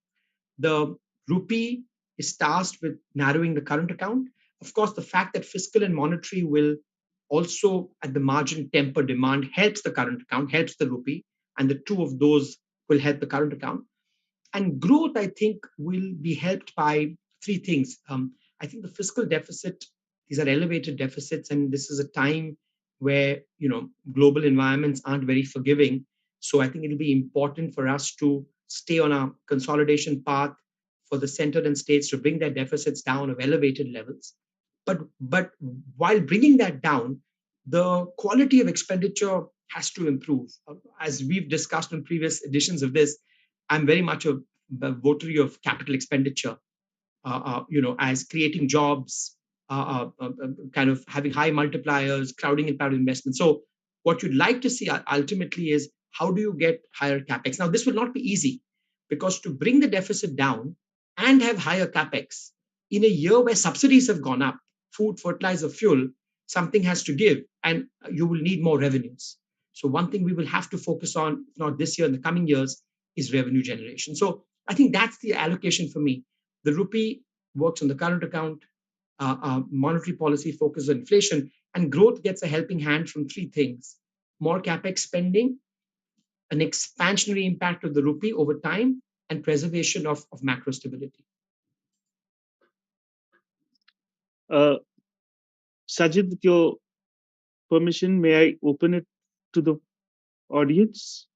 The rupee is tasked with narrowing the current account. Of course, the fact that fiscal and monetary will also at the margin temper demand helps the current account, helps the rupee, and the two of those will help the current account. And growth, I think, will be helped by three things. I think the fiscal deficit, these are elevated deficits, and this is a time where global environments aren't very forgiving. So I think it'll be important for us to stay on a consolidation path, for the center and states to bring their deficits down of elevated levels. But while bringing that down, the quality of expenditure has to improve. As we've discussed in previous editions of this, I'm very much a votary of capital expenditure, as creating jobs, kind of having high multipliers, crowding in private investment. So what you'd like to see ultimately is how do you get higher capex? Now, this will not be easy because to bring the deficit down and have higher capex in a year where subsidies have gone up, food, fertilizer, fuel, something has to give, and you will need more revenues. So one thing we will have to focus on, if not this year, in the coming years, is revenue generation. So I think that's the allocation for me. The rupee works on the current account, monetary policy focuses on inflation, and growth gets a helping hand from three things: more capex spending, an expansionary impact of the rupee over time, and preservation of macro stability. Uh, Sajid, with your permission, may I open it to the audience?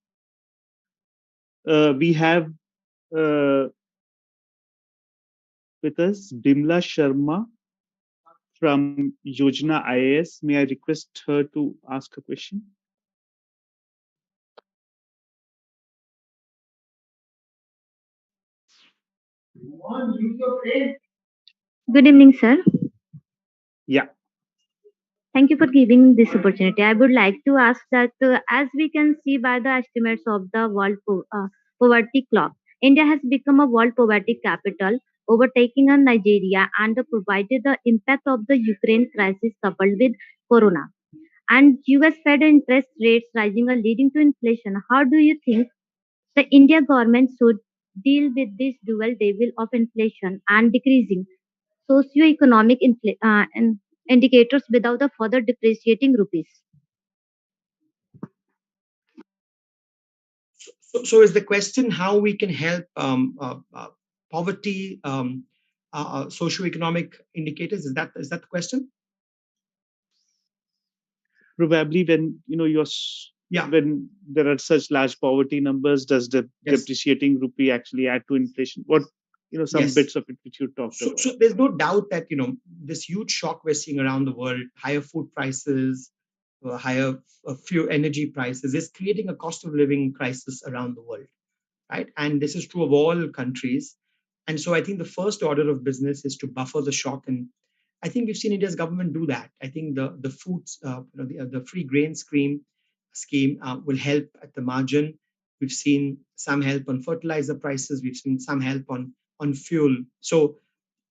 We have uh, with us Bimla Sharma from Yojana IAS. May I request her to ask a question? Good evening, sir. Yeah. Thank you for giving this opportunity. I would like to ask that, as we can see by the estimates of the poverty clock, India has become a world poverty capital, overtaking on Nigeria, and provided the impact of the Ukraine crisis coupled with Corona and US Fed interest rates rising are leading to inflation. How do you think the India government should deal with this dual devil of inflation and decreasing socioeconomic indicators without a further depreciating rupees? So is the question how we can help poverty, socioeconomic indicators? Is that the question? Probably when Yeah. when there are such large poverty numbers, does the Yes. depreciating rupee actually add to inflation? What some Yes. bits of it which you talked So, about. so there's no doubt that this huge shock we're seeing around the world, higher food prices, higher fuel energy prices, is creating a cost of living crisis around the world, right? And this is true of all countries. And so I think the first order of business is to buffer the shock, and I think we've seen India's government do that. I think the foods, the free grain scheme will help at the margin. We've seen some help on fertilizer prices. We've seen some help on fuel. So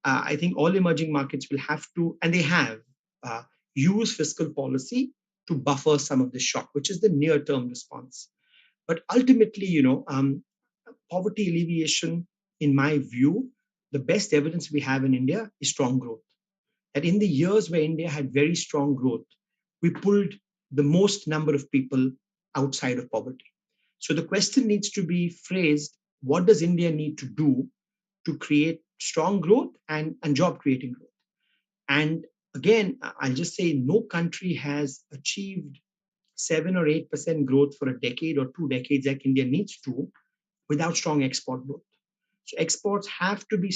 I think all emerging markets will have to, and they have, uh, use fiscal policy to buffer some of the shock, which is the near-term response. But ultimately, poverty alleviation, in my view, the best evidence we have in India is strong growth. That in the years where India had very strong growth, we pulled the most number of people outside of poverty. So the question needs to be phrased: what does India need to do to create strong growth and job creating growth? And again, I'll just say no country has achieved 7 or 8% growth for a decade or 2 decades like India needs to without strong export growth. So exports have to be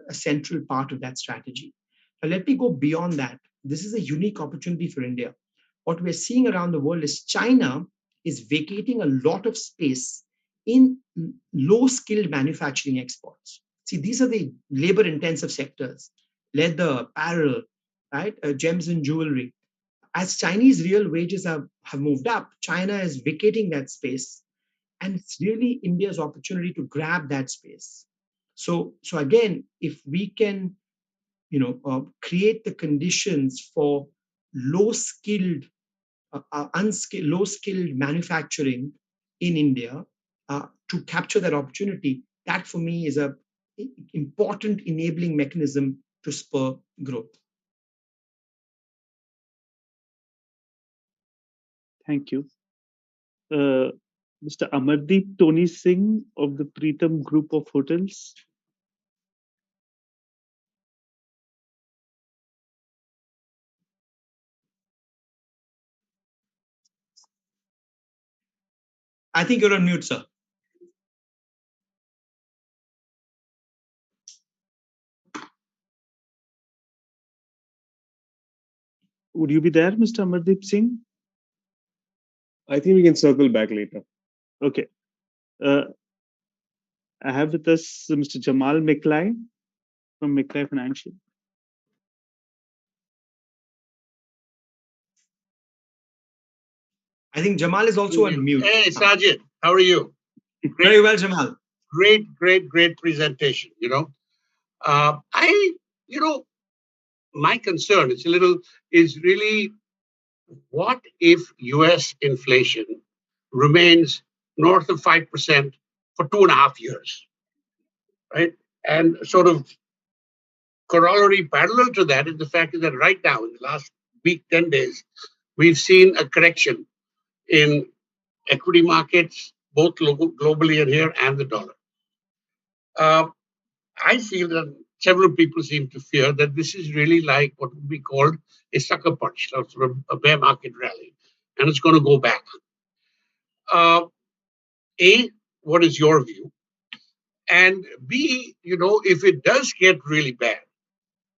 a central part of that strategy. Now, let me go beyond that. This is a unique opportunity for India. What we're seeing around the world is China is vacating a lot of space in low skilled manufacturing exports. See, these are the labor intensive sectors: leather, apparel, right? Gems and jewelry. As Chinese real wages have moved up, China is vacating that space, and it's really India's opportunity to grab that space. So again, if we can create the conditions for low skilled manufacturing in India, to capture that opportunity, that for me is a important enabling mechanism to spur growth. Thank you. Mr. Amardeep Tony Singh of the Preetham Group of Hotels. I think you're on mute, sir. Would you be there, Mr. Amardeep Singh? I think we can circle back later. Okay. I have with us Mr. Jamal McLeay from McLeay Financial. I think Jamal is also on mute. Hey, Sajjid, how are you? Very well, Jamal. Great presentation. My concern is really, what if U.S. inflation remains north of 5% for 2.5 years, right? And sort of corollary parallel to that is the fact that right now, in the last week, 10 days, we've seen a correction in equity markets, both globally and here, and the dollar. I feel that several people seem to fear that this is really like what would be called a sucker punch, sort of a bear market rally, and it's going to go back. A, what is your view? And B, if it does get really bad,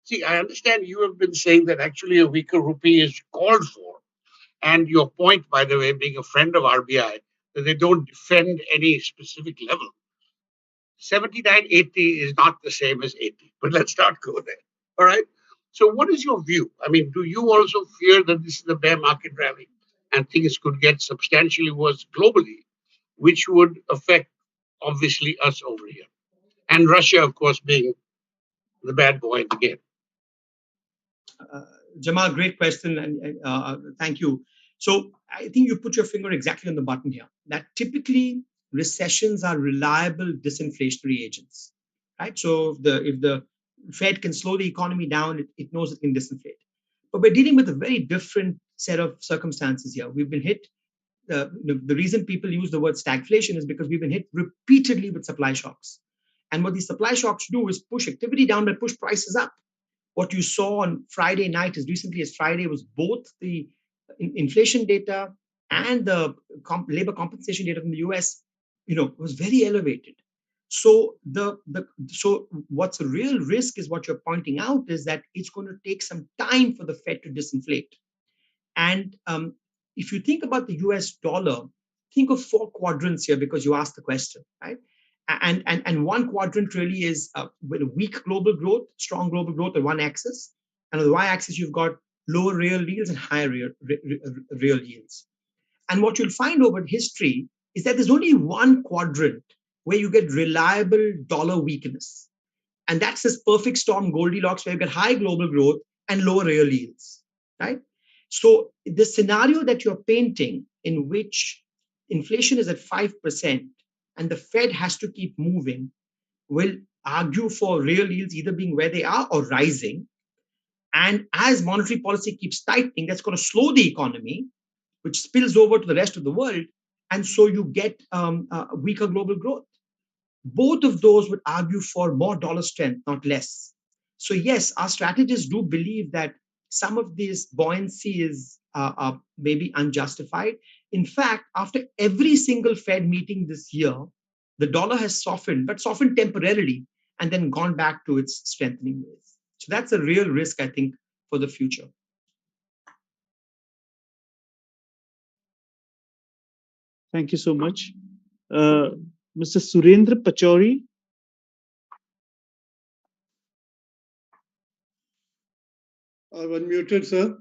see, I understand you have been saying that actually a weaker rupee is called for. And your point, by the way, being a friend of RBI, that they don't defend any specific level. 79.80 is not the same as 80, but let's not go there. All right. So, what is your view? I mean, do you also fear that this is a bear market rally and things could get substantially worse globally, which would affect obviously us over here? And Russia, of course, being the bad boy in the game. Uh, Jamal, great question, and thank you. So I think you put your finger exactly on the button here. That typically recessions are reliable disinflationary agents, right? So if the Fed can slow the economy down, it knows it can disinflate. But we're dealing with a very different set of circumstances here. We've been hit. The reason people use the word stagflation is because we've been hit repeatedly with supply shocks. And what these supply shocks do is push activity down, but push prices up. What you saw on Friday night, as recently as Friday, was both the inflation data and the labor compensation data from the US, was very elevated. So so what's a real risk is what you're pointing out is that it's going to take some time for the Fed to disinflate. And if you think about the US dollar, think of four quadrants here because you asked the question, right? And one quadrant really is with weak global growth, strong global growth on one axis. And on the y-axis, you've got lower real yields and higher real yields. And what you'll find over history is that there's only one quadrant where you get reliable dollar weakness. And that's this perfect storm Goldilocks where you get high global growth and lower real yields, right? So the scenario that you're painting in which inflation is at 5% and the Fed has to keep moving will argue for real yields either being where they are or rising. And as monetary policy keeps tightening, that's going to slow the economy, which spills over to the rest of the world. And so you get weaker global growth. Both of those would argue for more dollar strength, not less. So, yes, our strategists do believe that some of this buoyancy is maybe unjustified. In fact, after every single Fed meeting this year, the dollar has softened, but softened temporarily and then gone back to its strengthening ways. So, that's a real risk, I think, for the future. Thank you so much. Mr. Surendra Pachori. I've unmuted, sir.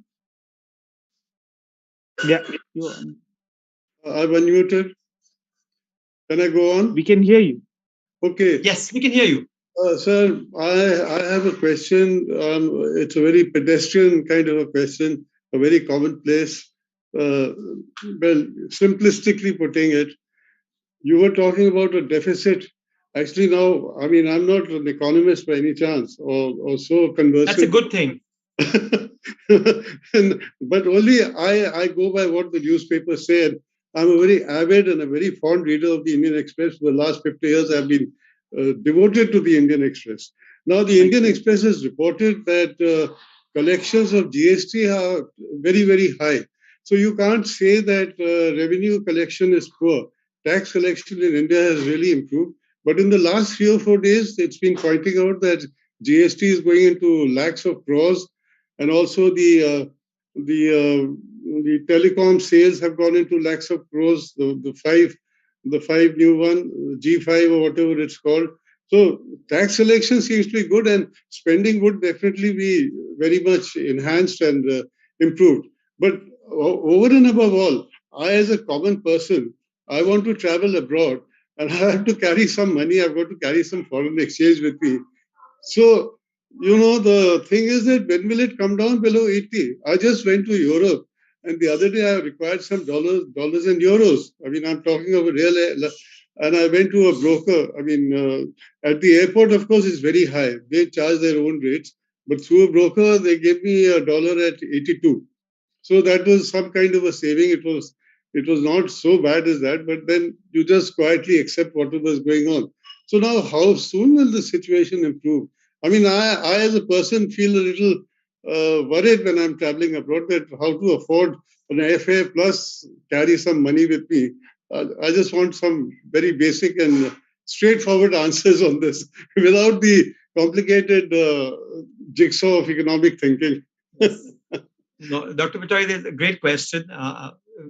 Yeah, you on. I've unmuted. Can I go on? We can hear you. Okay. Yes, we can hear you. Sir, I have a question. It's a very pedestrian kind of a question, a very commonplace. Well, simplistically putting it, you were talking about a deficit. Actually, now, I mean, I'm not an economist by any chance, or so conversant. That's a good thing. But only I go by what the newspaper said. I'm a very avid and a very fond reader of the Indian Express. For the last 50 years, I've been devoted to the Indian Express. Now, the Indian Express has reported that collections of GST are very, very high. So you can't say that revenue collection is poor. Tax collection in India has really improved. But in the last 3 or 4 days, it's been pointing out that GST is going into lakhs of crores, and also the telecom sales have gone into lakhs of crores. The five new one, G5 or whatever it's called. So tax collection seems to be good, and spending would definitely be very much enhanced and improved. But over and above all, I, as a common person, I want to travel abroad, and I have to carry some money. I've got to carry some foreign exchange with me. So, the thing is that when will it come down below 80? I just went to Europe, and the other day I required some dollars and euros. I mean, I'm talking of a real, and I went to a broker. I mean, at the airport, of course, it's very high. They charge their own rates, but through a broker, they gave me a dollar at 82. So that was some kind of a saving. It was not so bad as that, but then you just quietly accept whatever was going on. So now, how soon will the situation improve? I mean, I as a person feel a little worried when I'm traveling abroad that how to afford an airfare plus carry some money with me. I just want some very basic and straightforward answers on this without the complicated jigsaw of economic thinking. No, Dr. Pachori, that's a great question,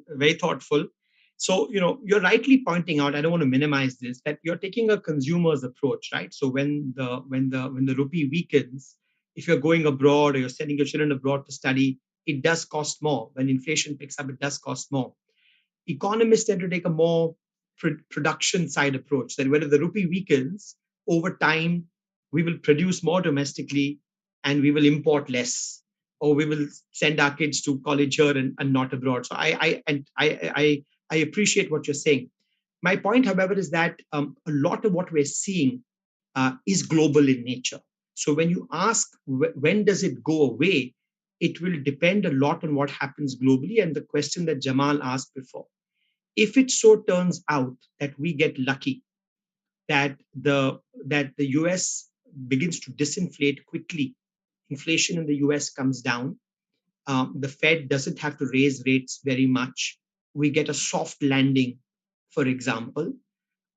very thoughtful. So, you're rightly pointing out, I don't want to minimize this, that you're taking a consumer's approach, right? So when the rupee weakens, if you're going abroad or you're sending your children abroad to study, it does cost more. When inflation picks up, it does cost more. Economists tend to take a more production side approach, that whether the rupee weakens over time, we will produce more domestically and we will import less, or we will send our kids to college here and not abroad. So I appreciate what you're saying. My point, however, is that a lot of what we're seeing is global in nature. So when you ask when does it go away, it will depend a lot on what happens globally, and the question that Jamal asked before. If it so turns out that we get lucky, that the US begins to disinflate quickly, inflation in the US comes down, the Fed doesn't have to raise rates very much, we get a soft landing, for example,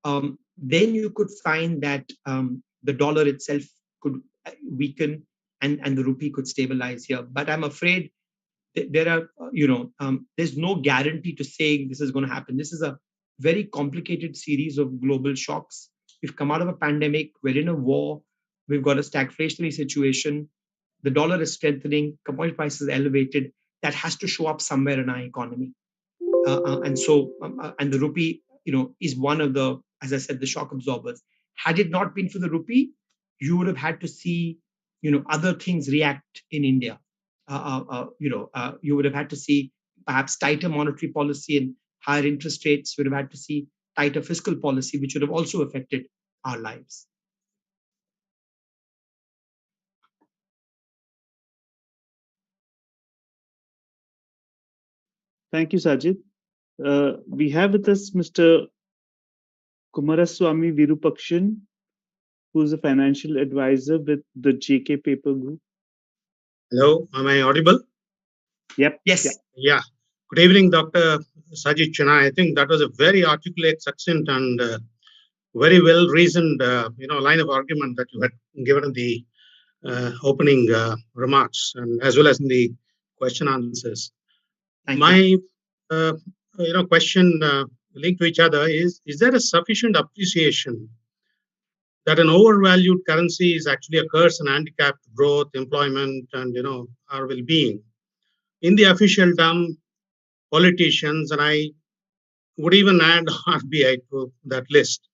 then you could find that the dollar itself could weaken, and the rupee could stabilize here. But I'm afraid there are, there's no guarantee to saying this is going to happen. This is a very complicated series of global shocks. We've come out of a pandemic, we're in a war, we've got a stagflationary situation, the dollar is strengthening, commodity prices elevated. That has to show up somewhere in our economy. And the rupee, is one of the, as I said, the shock absorbers. Had it not been for the rupee, you would have had to see, other things react in India. You would have had to see perhaps tighter monetary policy and higher interest rates. You would have had to see tighter fiscal policy, which would have also affected our lives. Thank you, Sajjid. We have with us Mr. Kumaraswamy Virupakshan, who is a financial advisor with the JK Paper Group. Hello, am I audible? Yep. Yes. Yeah. Good evening, Dr. Sajjid Chinoy. I think that was a very articulate, succinct, and very well-reasoned, line of argument that you had given in the opening remarks, and as well as in the question answers. My question linked to each other is there a sufficient appreciation that an overvalued currency is actually a curse and handicap to growth, employment, and our well-being? In the official term, politicians, and I would even add RBI to that list.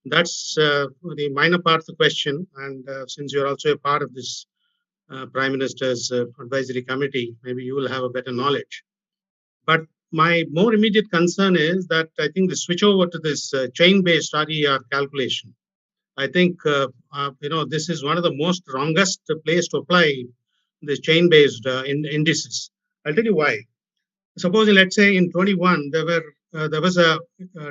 That's the minor part of the question. And since you're also a part of this Prime Minister's advisory committee, maybe you will have a better knowledge. But my more immediate concern is that I think the switch over to this chain-based RER calculation, I think, this is one of the most wrongest place to apply the chain-based indices. I'll tell you why. Supposing, let's say, in 21, there was a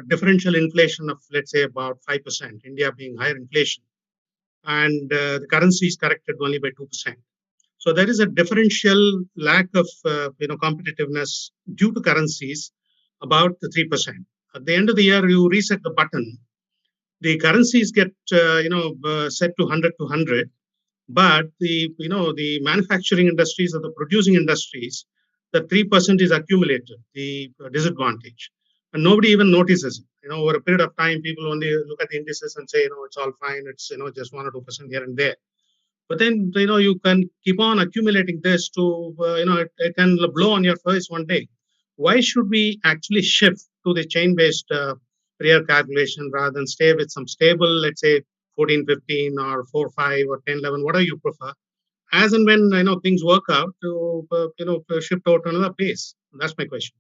differential inflation of, let's say, about 5%, India being higher inflation, and the currency is corrected only by 2%. So there is a differential lack of, competitiveness due to currencies about the 3%. At the end of the year, you reset the button. The currencies get, set to 100 to 100, but the manufacturing industries or the producing industries, the 3% is accumulated, the disadvantage, and nobody even notices it. Over a period of time, people only look at the indices and say, it's all fine. It's just 1 or 2% here and there. But then you can keep on accumulating this to it can blow on your face one day. Why should we actually shift to the chain-based real calculation rather than stay with some stable, let's say 14, 15 or 4, 5 or 10, 11, whatever you prefer, as and when things work out to shift out to another base? That's my question.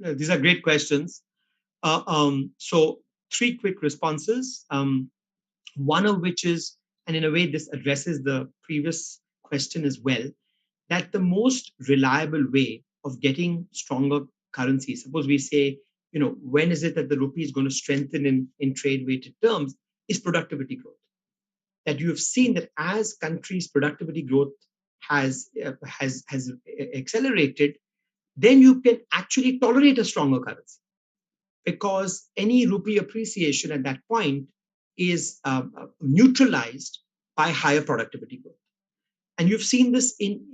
These are great questions. So 3 quick responses. One of which is, and in a way this addresses the previous question as well, that the most reliable way of getting stronger currency, suppose we say, when is it that the rupee is going to strengthen in trade weighted terms, is productivity growth. That you have seen that as countries' productivity growth has accelerated, then you can actually tolerate a stronger currency, because any rupee appreciation at that point is neutralized by higher productivity growth. And you've seen this in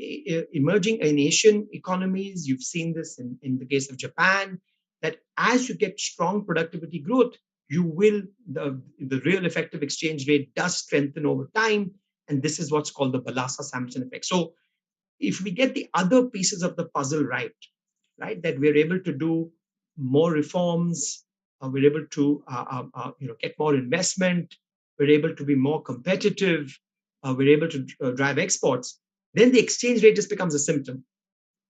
emerging in Asian economies. You've seen this in the case of Japan, that as you get strong productivity growth, the real effective exchange rate does strengthen over time. And this is what's called the Balassa-Sampson effect. So if we get the other pieces of the puzzle right, that we're able to do more reforms, we're able to get more investment, we're able to be more competitive, we're able to drive exports, then the exchange rate just becomes a symptom,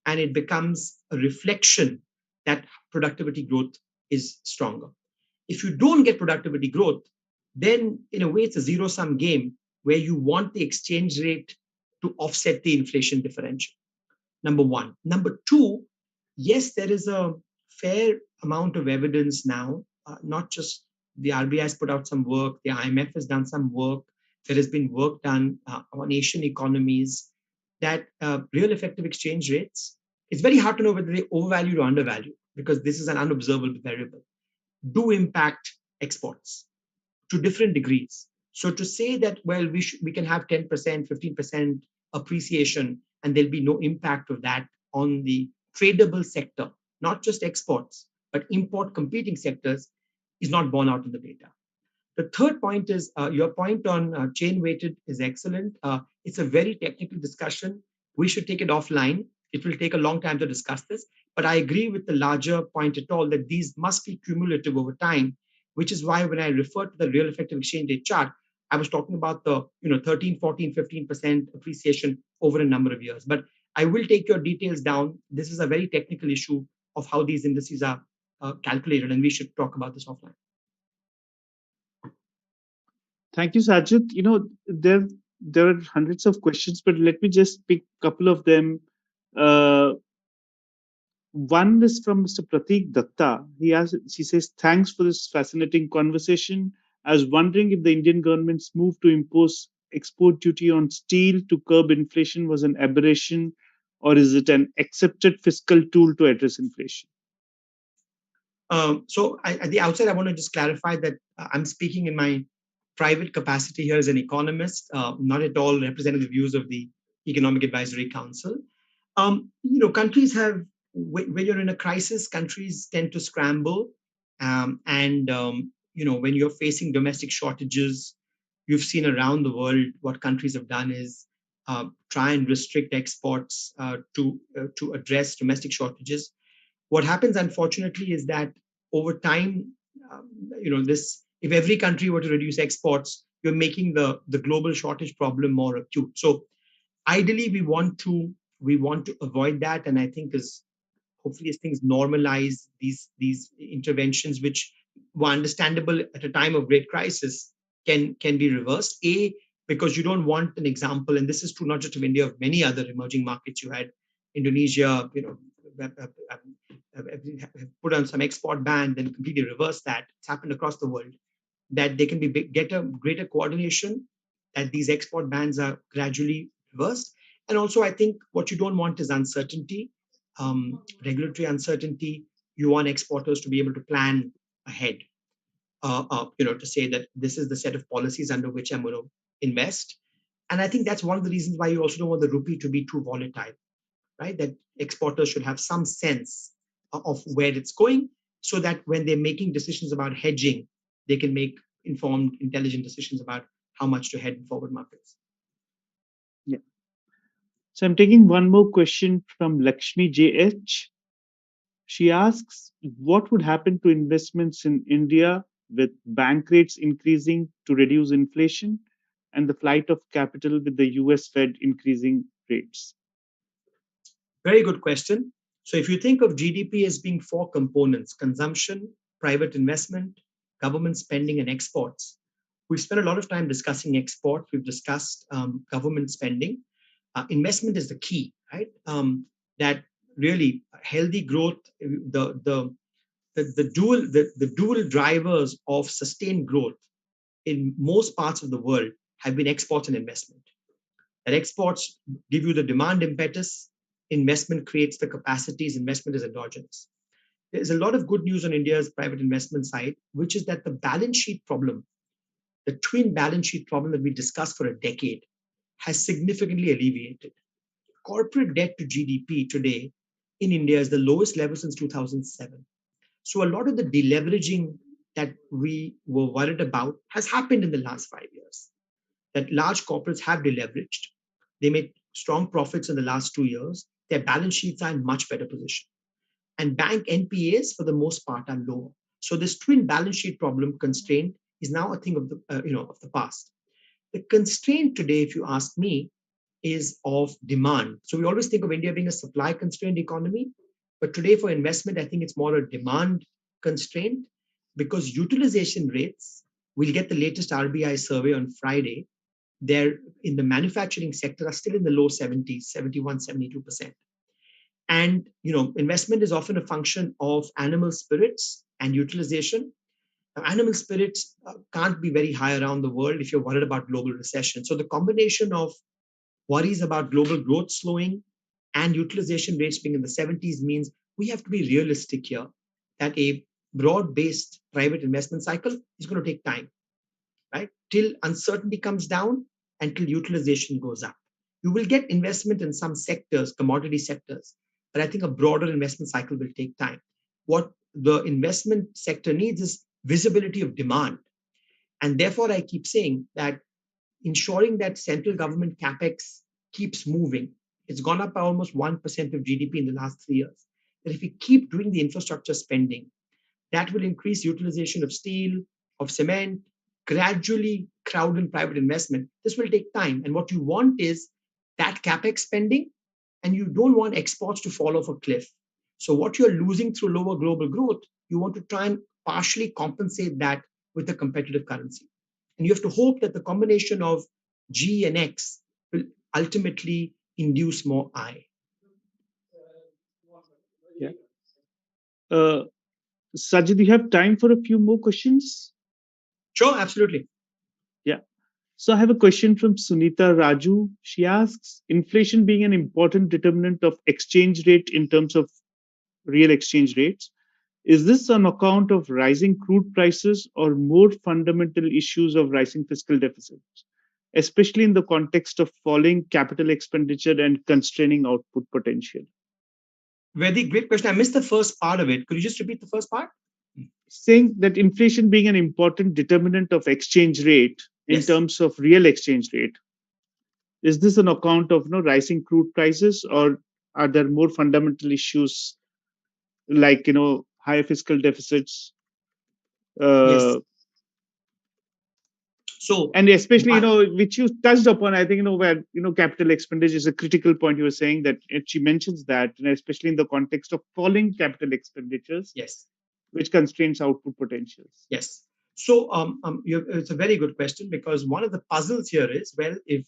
and it becomes a reflection that productivity growth is stronger. If you don't get productivity growth, then in a way it's a zero-sum game where you want the exchange rate to offset the inflation differential. Number one. Number two, yes, there is a fair amount of evidence now, not just the RBI has put out some work, the IMF has done some work, there has been work done on Asian economies, that real effective exchange rates, it's very hard to know whether they overvalue or undervalue because this is an unobservable variable, do impact exports to different degrees. So to say that, well, we can have 10%, 15% appreciation and there'll be no impact of that on the tradable sector, not just exports, but import competing sectors, is not borne out in the data. The third point is your point on chain weighted is excellent. It's a very technical discussion. We should take it offline. It will take a long time to discuss this, but I agree with the larger point at all that these must be cumulative over time, which is why when I refer to the real effective exchange rate chart, I was talking about the 13, 14, 15% appreciation over a number of years. But I will take your details down. This is a very technical issue of how these indices are calculated, and we should talk about this offline. Thank you, Sajjid. There are hundreds of questions, but let me just pick a couple of them. One is from Mr. Pratik Datta. He says, thanks for this fascinating conversation. I was wondering if the Indian government's move to impose export duty on steel to curb inflation was an aberration, or is it an accepted fiscal tool to address inflation? So at the outset, I want to just clarify that I'm speaking in my private capacity here as an economist, not at all representing the views of the Economic Advisory Council. Countries have, when you're in a crisis, countries tend to scramble. When you're facing domestic shortages, you've seen around the world what countries have done is try and restrict exports to address domestic shortages. What happens, unfortunately, is that over time, if every country were to reduce exports, you're making the global shortage problem more acute. So ideally, we want to avoid that, and I think hopefully as things normalize these interventions, which were understandable at a time of great crisis, can be reversed. Because you don't want an example, and this is true not just of India, of many other emerging markets. You had Indonesia, put on some export ban, then completely reverse that. It's happened across the world. That they can get a greater coordination, that these export bans are gradually reversed. And also, I think what you don't want is uncertainty, regulatory uncertainty. You want exporters to be able to plan ahead, to say that this is the set of policies under which I'm going to invest. And I think that's one of the reasons why you also don't want the rupee to be too volatile, right? That exporters should have some sense of where it's going, so that when they're making decisions about hedging, they can make informed, intelligent decisions about how much to hedge in forward markets. Yeah. So I'm taking one more question from Lakshmi JH. She asks, what would happen to investments in India with bank rates increasing to reduce inflation and the flight of capital with the US Fed increasing rates? Very good question. So if you think of GDP as being four components: consumption, private investment, government spending, and exports. We've spent a lot of time discussing exports. We've discussed government spending. Investment is the key, right? That really healthy growth, the dual drivers of sustained growth in most parts of the world have been exports and investment. That exports give you the demand impetus, investment creates the capacities, investment is endogenous. There's a lot of good news on India's private investment side, which is that the balance sheet problem, the twin balance sheet problem that we discussed for a decade, has significantly alleviated. Corporate debt to GDP today in India is the lowest level since 2007. So a lot of the deleveraging that we were worried about has happened in the last 5 years. that large corporates have deleveraged. They made strong profits in the last 2 years. Their balance sheets are in much better position. And bank NPAs, for the most part, are lower. So this twin balance sheet problem constraint is now a thing of the past. The constraint today, if you ask me, is of demand. So we always think of India being a supply constrained economy, but today for investment, I think it's more a demand constraint because utilization rates, we'll get the latest RBI survey on Friday, they're in the manufacturing sector are still in the low 70s, 71, 72%. And investment is often a function of animal spirits and utilization. Now, animal spirits can't be very high around the world if you're worried about global recession. So the combination of worries about global growth slowing and utilization rates being in the 70s means we have to be realistic here that a broad-based private investment cycle is going to take time, right? Till uncertainty comes down and till utilization goes up. You will get investment in some sectors, commodity sectors, but I think a broader investment cycle will take time. What the investment sector needs is visibility of demand. And therefore, I keep saying that ensuring that central government capex keeps moving. It's gone up by almost 1% of GDP in the last 3 years. That if we keep doing the infrastructure spending, that will increase utilization of steel, of cement, gradually crowd in private investment. This will take time. And what you want is that capex spending, and you don't want exports to fall off a cliff. So what you're losing through lower global growth, you want to try and partially compensate that with a competitive currency. And you have to hope that the combination of G and X will ultimately induce more I. Yeah. Sajjid, you have time for a few more questions? Sure, absolutely. Yeah. So I have a question from Sunita Raju. She asks, inflation being an important determinant of exchange rate in terms of real exchange rates, is this on account of rising crude prices or more fundamental issues of rising fiscal deficits, especially in the context of falling capital expenditure and constraining output potential? Very great question. I missed the first part of it. Could you just repeat the first part? Saying that inflation being an important determinant of exchange rate in Yes. terms of real exchange rate, is this on account of rising crude prices, or are there more fundamental issues like higher fiscal deficits? Yes. So, and especially which you touched upon, I think where capital expenditure is a critical point. You were saying that she mentions that, especially in the context of falling capital expenditures, yes, which constrains output potentials. yes. So it's a very good question because one of the puzzles here is, well, if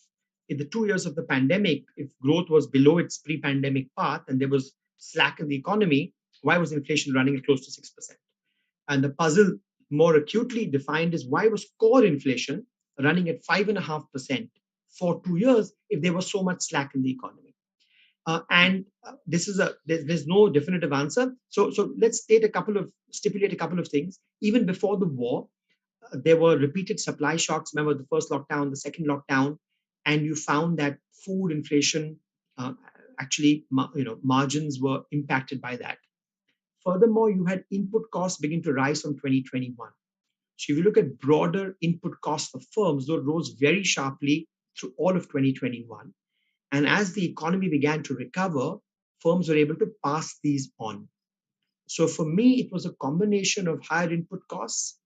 in the 2 years of the pandemic, if growth was below its pre-pandemic path and there was slack in the economy, why was inflation running at close to 6%? And the puzzle more acutely defined is why was core inflation running at 5.5% for 2 years if there was so much slack in the economy? This is there's no definitive answer. So let's stipulate a couple of things. Even before the war, there were repeated supply shocks. Remember the first lockdown, the second lockdown, and you found that food inflation actually, margins were impacted by that. Furthermore, you had input costs begin to rise from 2021. So if you look at broader input costs for firms, those rose very sharply through all of 2021. And as the economy began to recover, firms were able to pass these on. So for me, it was a combination of higher input costs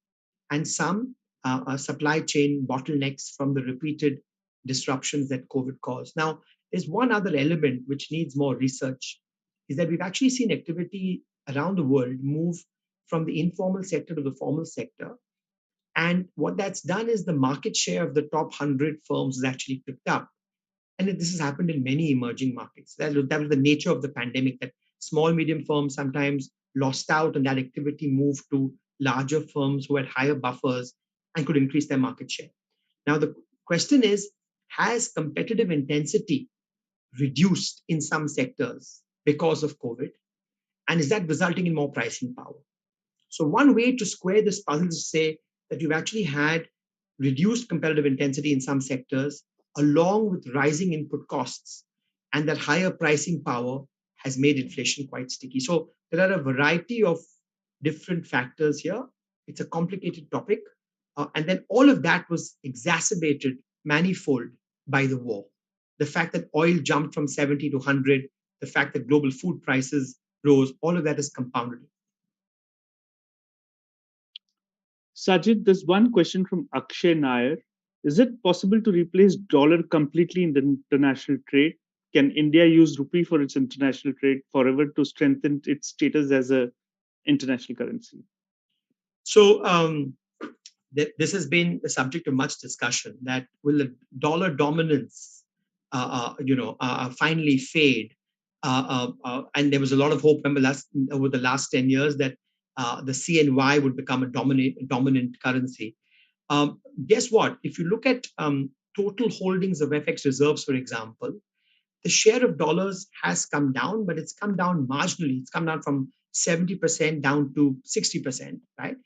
and some supply chain bottlenecks from the repeated disruptions that COVID caused. Now, there's one other element which needs more research, is that we've actually seen activity around the world move from the informal sector to the formal sector. And what that's done is the market share of the top 100 firms has actually picked up. And this has happened in many emerging markets. That was the nature of the pandemic, that small, medium firms sometimes lost out and that activity moved to larger firms who had higher buffers and could increase their market share. Now, the question is, has competitive intensity reduced in some sectors because of COVID? And is that resulting in more pricing power? So one way to square this puzzle is to say that you've actually had reduced competitive intensity in some sectors along with rising input costs, and that higher pricing power has made inflation quite sticky. So there are a variety of different factors here. It's a complicated topic. And then all of that was exacerbated manifold by the war. The fact that oil jumped from 70 to 100, the fact that global food prices rose, all of that is compounded. Sajid, there's one question from Akshay Nair. Is it possible to replace dollar completely in the international trade? Can India use rupee for its international trade forever to strengthen its status as a international currency? So this has been the subject of much discussion. That will the dollar dominance, finally fade? And there was a lot of hope. Remember, over the last 10 years, that the CNY would become a dominant currency. Guess what? If you look at total holdings of FX reserves, for example, the share of dollars has come down, but it's come down marginally. It's come down from 70% down to 60%, right?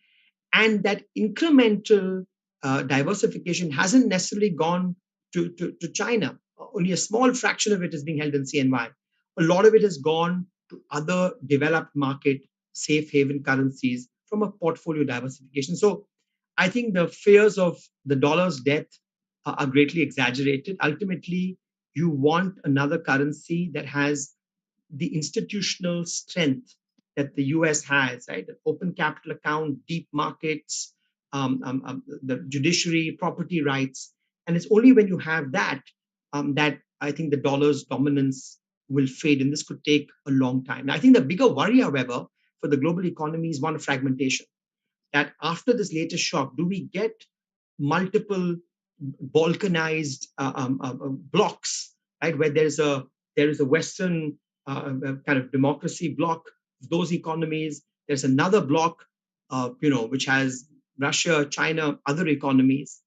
And that incremental diversification hasn't necessarily gone to China. Only a small fraction of it is being held in CNY. A lot of it has gone to other developed market safe haven currencies from a portfolio diversification. So I think the fears of the dollar's death are greatly exaggerated. Ultimately, you want another currency that has the institutional strength that the US has, right? An open capital account, deep markets, the judiciary, property rights. And it's only when you have that that I think the dollar's dominance will fade. And this could take a long time. Now, I think the bigger worry, however, for the global economy is one of fragmentation. That after this latest shock, do we get multiple balkanized blocks, right? Where there is a Western kind of democracy bloc, those economies. There's another bloc, which has Russia, China, other economies,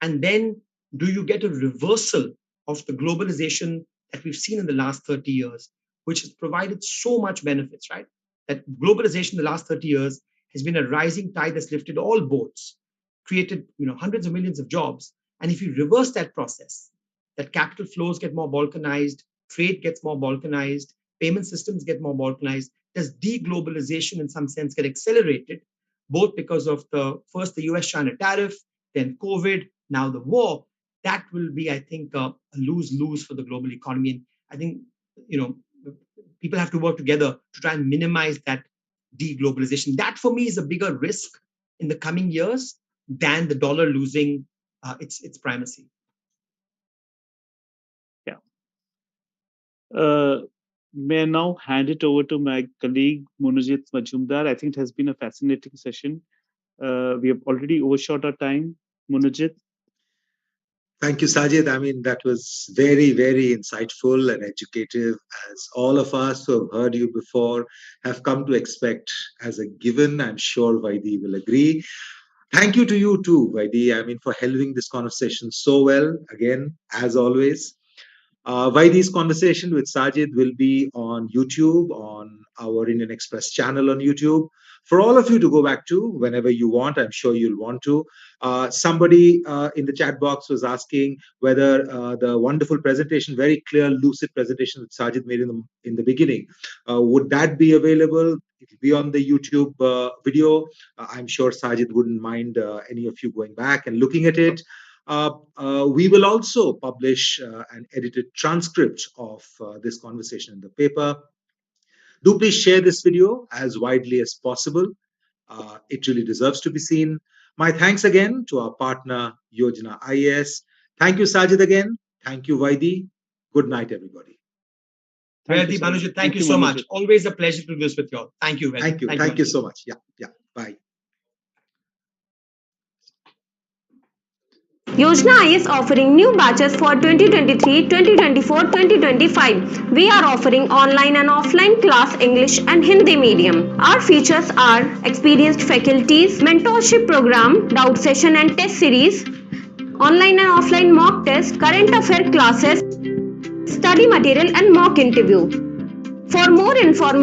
and then do you get a reversal of the globalization that we've seen in the last 30 years, which has provided so much benefits, right? That globalization in the last 30 years has been a rising tide that's lifted all boats, created hundreds of millions of jobs. And if you reverse that process, that capital flows get more balkanized, trade gets more balkanized, payment systems get more balkanized, does deglobalization in some sense get accelerated, both because of the US-China tariff, then COVID, now the war. That will be, I think, a lose-lose for the global economy. And I think, people have to work together to try and minimize that deglobalization. That, for me, is a bigger risk in the coming years than the dollar losing its primacy. Yeah. May I now hand it over to my colleague Monojit Majumdar. I think it has been a fascinating session. We have already overshot our time. Monojit. Thank you, Sajid. I mean, that was very, very insightful and educative, as all of us who have heard you before have come to expect as a given. I'm sure Vaidi will agree. Thank you to you too, Vaidi, I mean, for helming this conversation so well, again, as always. Vaidi's conversation with Sajid will be on YouTube, on our Indian Express channel on YouTube, for all of you to go back to whenever you want. I'm sure you'll want to. Somebody in the chat box was asking whether the wonderful presentation, very clear, lucid presentation that Sajid made in the beginning, would that be available? It'll be on the YouTube video. I'm sure Sajid wouldn't mind any of you going back and looking at it. We will also publish an edited transcript of this conversation in the paper. Do please share this video as widely as possible. It really deserves to be seen. My thanks again to our partner, Yojana IAS. Thank you, Sajid, again. Thank you, Vaidi. Good night, everybody. Vaidi, Manojit, thank you so much. Always a pleasure to do this with you all. Thank you. Thank you. Thank you so much. Yeah. Bye. Yojana is offering new batches for 2023, 2024, 2025. We are offering online and offline class English and Hindi medium. Our features are experienced faculties, mentorship program, doubt session and test series, online and offline mock test, current affair classes, study material and mock interview. For more information,